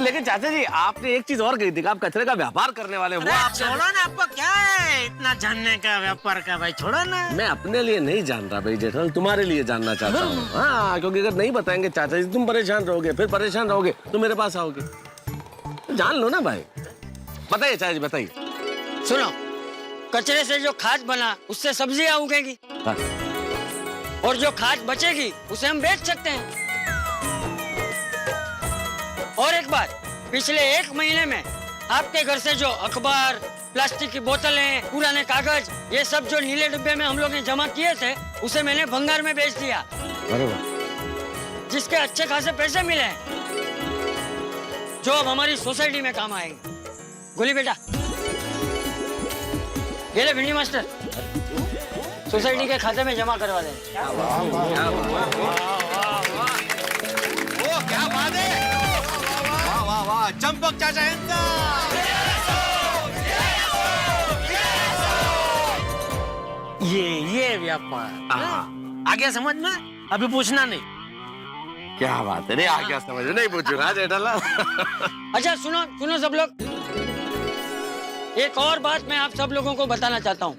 लेकिन चाचा जी आपने एक चीज और कही थी कि आप कचरे का व्यापार करने वाले हो। आप छोड़ो ना, आपको क्या है इतना जानने का व्यापार का भाई, छोड़ो ना। मैं अपने लिए नहीं जान रहा भाई जेठालाल, तुम्हारे लिए जानना चाहता हूँ। हाँ, क्योंकि अगर नहीं बताएंगे चाचा जी तुम परेशान रहोगे, फिर परेशान रहोगे तो मेरे पास आओगे। तो जान लो ना भाई। बताइए चाचा जी, बताइए। सुनो, कचरे से जो खाद बना उससे सब्जियां उगेगी और जो खाद बचेगी उसे हम बेच सकते हैं। और एक बात, पिछले 1 महीने में आपके घर से जो अखबार, प्लास्टिक की बोतलें, पुराने कागज, ये सब जो नीले डिब्बे में हम लोग ने जमा किए थे उसे मैंने भंगार में बेच दिया। अरे वाह। जिसके अच्छे खासे पैसे मिले हैं, जो अब हमारी सोसाइटी में काम आएंगे। गोली बेटा, ये ले भिंडी मास्टर, सोसाइटी के खाते में जमा करवा दे। ओ क्या बात है, वाह वाह वाह, चंपक चाचा ये व्यापार आ गया समझ में, अभी पूछना नहीं। क्या बात है, नहीं आ गया समझ में, नहीं पूछूंगा जेठालाल। अच्छा सुनो सुनो सब लोग, एक और बात मैं आप सब लोगों को बताना चाहता हूँ।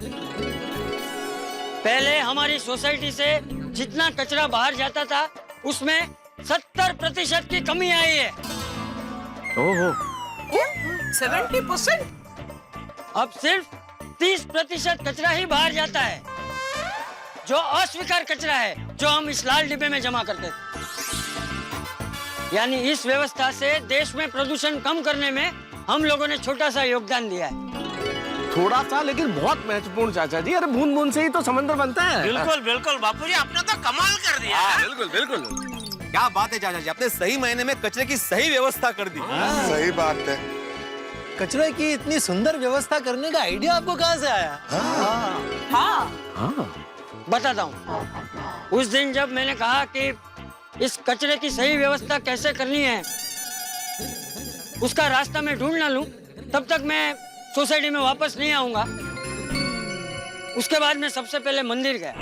पहले हमारी सोसाइटी से जितना कचरा बाहर जाता था उसमें 70% की कमी आई है। ओहो। 70%? अब सिर्फ 30% कचरा ही बाहर जाता है, जो अस्वीकार कचरा है, जो हम इस लाल डिब्बे में जमा करते थे। यानी इस व्यवस्था से देश में प्रदूषण कम करने में हम लोगों ने छोटा सा योगदान दिया है। थोड़ा सा लेकिन बहुत महत्वपूर्ण चाचा जी, अरे बूंद बूंद से ही तो समंदर बनता है। बिल्कुल बिल्कुल बापूजी, आपने तो कमाल कर दिया। बिल्कुल बिल्कुल, क्या बात है चाचा जी, आपने सही महीने में कचरे की सही व्यवस्था कर दी। सही बात है। कचरे की इतनी सुंदर व्यवस्था करने का आइडिया आपको कहाँ से आया? हाँ बताता हूँ। उस दिन जब मैंने कहा कि इस कचरे की सही व्यवस्था कैसे करनी है उसका रास्ता मैं ढूंढ ना लूं, तब तक मैं सोसाइटी में वापस नहीं आऊंगा। उसके बाद मैं सबसे पहले मंदिर गया।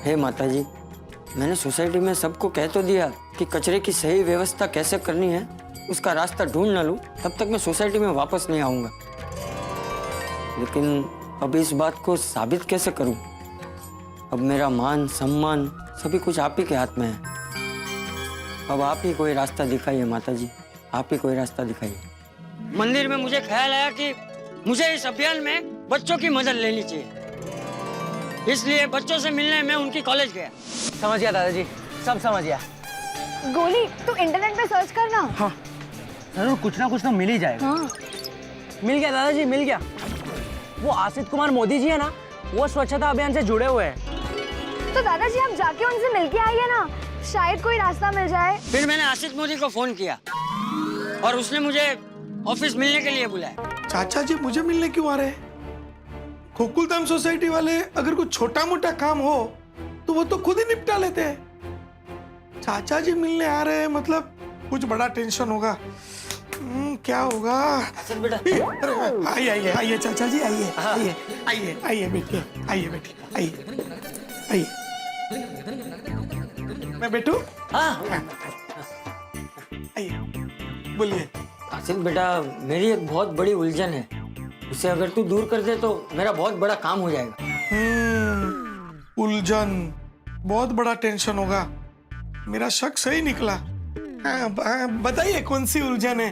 हे माताजी, मैंने सोसाइटी में सबको कह तो दिया कि कचरे की सही व्यवस्था कैसे करनी है, उसका रास्ता ढूंढ ना लूं, तब तक मैं सोसाइटी में वापस नहीं आऊंगा। लेकिन अब इस बात को साबित कैसे करूं? अब मेरा मान सम्मान सभी कुछ आप ही के हाथ में है। अब आप ही कोई रास्ता दिखाइए माताजी, आप ही कोई रास्ता दिखाइए। मंदिर में मुझे ख्याल आया कि मुझे इस अभियान में बच्चों की मदद लेनी चाहिए, इसलिए बच्चों से मिलने में उनकी कॉलेज गया। समझ गया दादाजी, सब समझ गया। गोली तू इंटरनेट पे सर्च करना। हाँ जरूर, कुछ ना कुछ तो मिल ही जाएगा। हाँ। मिल गया दादाजी, मिल गया। वो आसित कुमार मोदी जी है ना, वो स्वच्छता अभियान से जुड़े हुए हैं। तो दादाजी हम जाके उनसे मिलके आइए ना, शायद कोई रास्ता मिल जाए। फिर मैंने आसित मोदी को फोन किया और उसने मुझे ऑफिस मिलने के लिए बुलाया। चाचा जी मुझे मिलने क्यों आ रहे हैं? गोकुलधाम सोसाइटी वाले अगर कुछ छोटा मोटा काम हो तो वो तो खुद ही निपटा लेते हैं। चाचा जी मिलने आ रहे हैं, मतलब कुछ बड़ा टेंशन होगा। क्या होगा? आसिफ बेटा, आइए आइए आइए चाचा जी, आइए आइए आइए आइए बैठिए, आइए बैठिए, आइए आइए। मैं बैठूं? हाँ आइए, बोलिए। आसिफ बेटा, मेरी एक बहुत बड़ी उलझन है, उसे अगर तू दूर कर दे तो मेरा बहुत बड़ा काम हो जाएगा। उलझन, बहुत बड़ा टेंशन होगा। मेरा शक सही निकला। बताइए कौन सी उलझन है?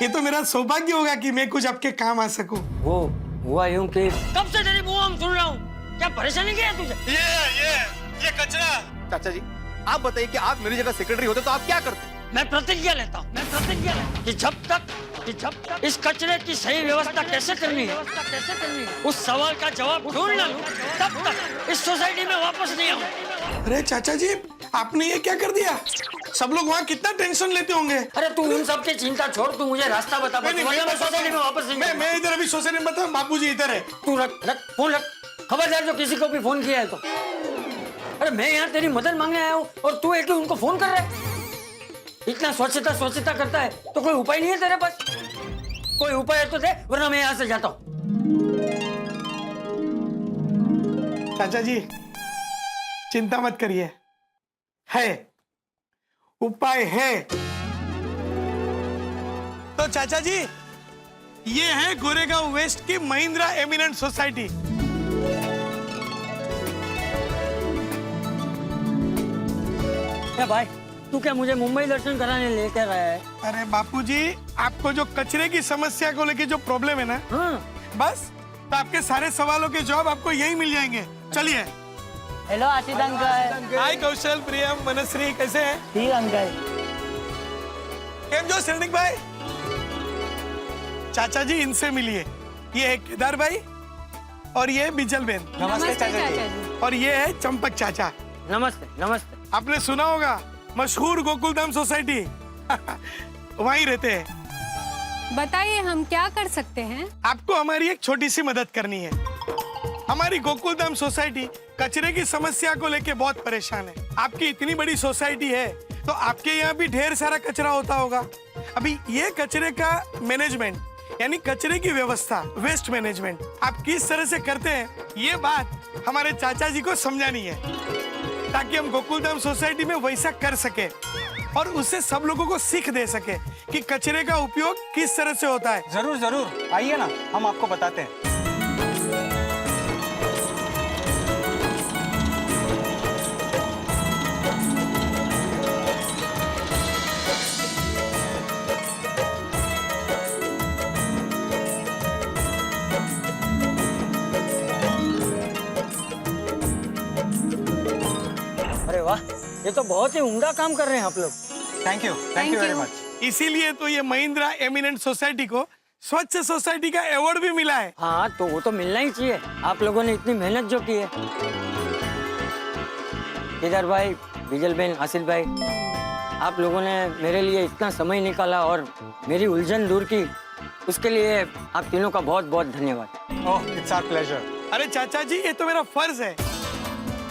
ये तो मेरा सौभाग्य होगा कि मैं कुछ आपके काम आ सकूं। वो हुआ यूं कि कब से तेरी बुआ हम सुन रहा हूँ, क्या परेशानी क्या है तुझे? ये कचरा। चाचा जी, आप बताइए कि आप मेरी जगह सेक्रेटरी होते तो आप क्या करते? मैं प्रतिज्ञा लेता हूँ कि जब तक इस कचरे की सही व्यवस्था कैसे करनी है, उस सवाल का जवाब ढूंढ ना लूं, तब तक इस सोसाइटी में वापस नहीं आऊँ। अरे चाचा जी, आपने ये क्या कर दिया? सब लोग वहाँ कितना टेंशन लेते होंगे। अरे तू उन सब की चिंता छोड़, तू मुझे रास्ता बता। मैं सोसाइटी में वापस नहीं। मैं इधर अभी सोसाइटी में बता, बापूजी इधर है। तू रख फोन रख, खबरदार जो किसी को भी फोन किया है तो। अरे मैं यहाँ तेरी मदद मांगने आया हूँ और तू एक ही उनको फोन कर रहा है। इतना स्वच्छता करता है तो कोई उपाय नहीं है तेरे पास? कोई उपाय है तो दे, वरना मैं यहाँ से जाता हूँ। चाचा जी, चिंता मत करिए, है उपाय है। तो चाचा जी, ये है गोरेगांव वेस्ट की महिंद्रा एमिनेंट सोसाइटी। भाई, तू क्या मुझे मुंबई दर्शन कराने लेकर आया है? अरे बापूजी, आपको जो कचरे की समस्या को लेके जो प्रॉब्लम है ना, बस तो आपके सारे सवालों के जवाब आपको यही मिल जाएंगे। चलिए। हेलो आशीष अंकल। हाय कौशल, प्रियम, मनश्री, कैसे हैं? ठीक अंकल। केम जो सिरनिक भाई? चाचा जी, इनसे मिलिए। ये है केदार भाई और ये है बिजल बेन। नमस्ते चाचा जी। और ये है चंपक चाचा। नमस्ते नमस्ते। आपने सुना होगा मशहूर गोकुलधाम सोसाइटी, वहीं रहते हैं। बताइए हम क्या कर सकते हैं? आपको हमारी एक छोटी सी मदद करनी है। हमारी गोकुलधाम सोसाइटी कचरे की समस्या को लेके बहुत परेशान है। आपकी इतनी बड़ी सोसाइटी है तो आपके यहाँ भी ढेर सारा कचरा होता होगा। अभी ये कचरे का मैनेजमेंट, यानी कचरे की व्यवस्था, वेस्ट मैनेजमेंट आप किस तरह से करते हैं, ये बात हमारे चाचा जी को समझानी है, ताकि हम गोकुलधाम सोसाइटी में वैसा कर सके और उससे सब लोगों को सीख दे सके कि कचरे का उपयोग किस तरह से होता है। जरूर जरूर, आइए ना, हम आपको बताते हैं। अरे वाह, ये तो बहुत ही उम्दा काम कर रहे हैं आप लोग। Thank you very much. इसीलिए तो ये महिंद्रा एमिनेंट सोसाइटी को स्वच्छ सोसाइटी का अवार्ड भी मिला है। हाँ, तो वो तो मिलना ही चाहिए, आप लोगों ने इतनी मेहनत जो की है। केदार भाई, बिजल बेन, आसिफ भाई, आप लोगों ने मेरे लिए इतना समय निकाला और मेरी उलझन दूर की, उसके लिए आप तीनों का बहुत बहुत धन्यवाद। ओह, इट्स आवर प्लेजर। अरे चाचा जी, ये तो मेरा फर्ज है।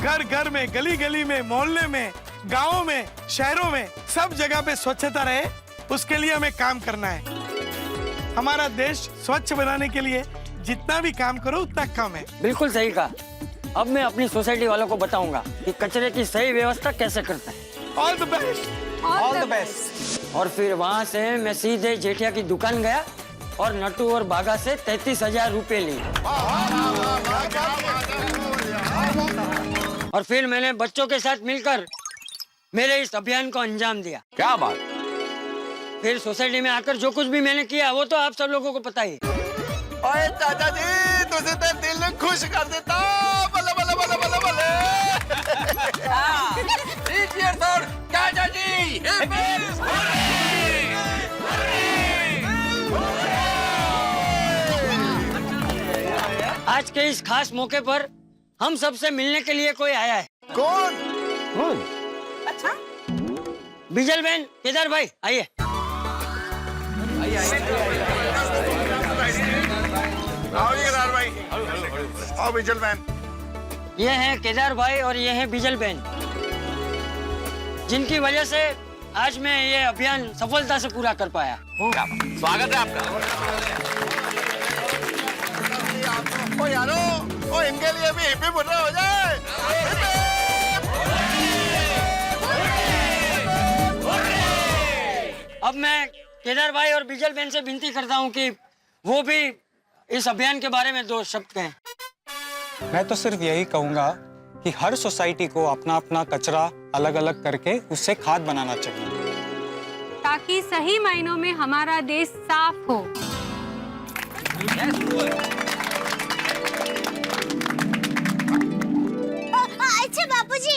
घर घर में, गली गली में, मोहल्ले में, गाँव में, शहरों में, सब जगह पे स्वच्छता रहे, उसके लिए हमें काम करना है। हमारा देश स्वच्छ बनाने के लिए जितना भी काम करो उतना कम है। बिल्कुल सही कहा। अब मैं अपनी सोसाइटी वालों को बताऊंगा कि कचरे की सही व्यवस्था कैसे करते हैं। All the best. All the best. और फिर वहाँ से मैं सीधे जेठिया की दुकान गया और नटू और बागा से 33,000 रुपए लिए। और फिर मैंने बच्चों के साथ मिलकर मेरे इस अभियान को अंजाम दिया। क्या बात? फिर सोसाइटी में आकर जो कुछ भी मैंने किया वो तो आप सब लोगों को पता ही। ओए चाचा जी, तुझे तो दिल खुश कर देता। बल्ले बल्ले बल्ले बल्ले बल्ले। चाचा जी, आज के इस खास मौके पर हम सबसे मिलने के लिए कोई आया है। कौन? अच्छा, बिजल बेन, केदार भाई, आइए। आओ केदार भाई, आओ बिजल मैन। ये हैं केदार भाई और ये हैं बिजल बेन, जिनकी वजह से आज मैं ये अभियान सफलता से पूरा कर पाया। स्वागत है आपका। ओ यारो, ओ इनके लिए भी हिप्पी बुर्रा हो जाए। अब मैं केदार भाई और बिजल बहन से विनती करता हूँ कि वो भी इस अभियान के बारे में 2 शब्द कहें। मैं तो सिर्फ यही कहूंगा कि हर सोसाइटी को अपना अपना कचरा अलग अलग करके उससे खाद बनाना चाहिए, ताकि सही मायनों में हमारा देश साफ हो। अच्छा बापूजी,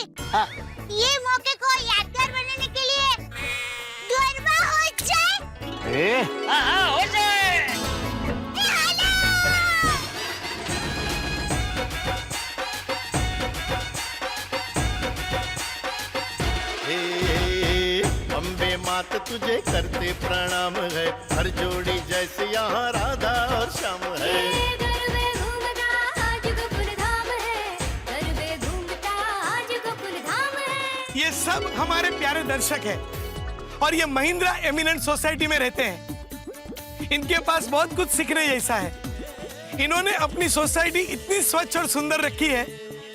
ये मौके को यादगार बनाने के लिए गरबा हो जाए। हाँ, हो जाए। अम्बे मात तुझे करते प्रणाम है, हर जोड़ी जैसे यहाँ राधा और श्याम है। ये सब हमारे प्यारे दर्शक हैं और ये महिंद्रा एमिनेंट सोसाइटी में रहते हैं। इनके पास बहुत कुछ सीखने जैसा है। इन्होंने अपनी सोसाइटी इतनी स्वच्छ और सुंदर रखी है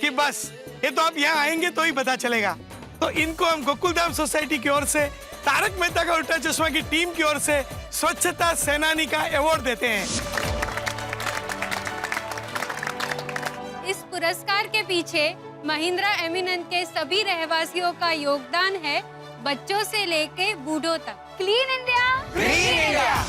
कि बस ये तो आप यहाँ आएंगे तो ही पता चलेगा। तो इनको हम गोकुलधाम सोसाइटी की ओर से, तारक मेहता का उल्टा चश्मा की टीम की ओर से स्वच्छता सेनानी का अवार्ड देते हैं। इस पुरस्कार के पीछे महिंद्रा एमिनेंट के सभी रहवासियों का योगदान है, बच्चों से लेके बूढ़ों तक। Clean India, green India.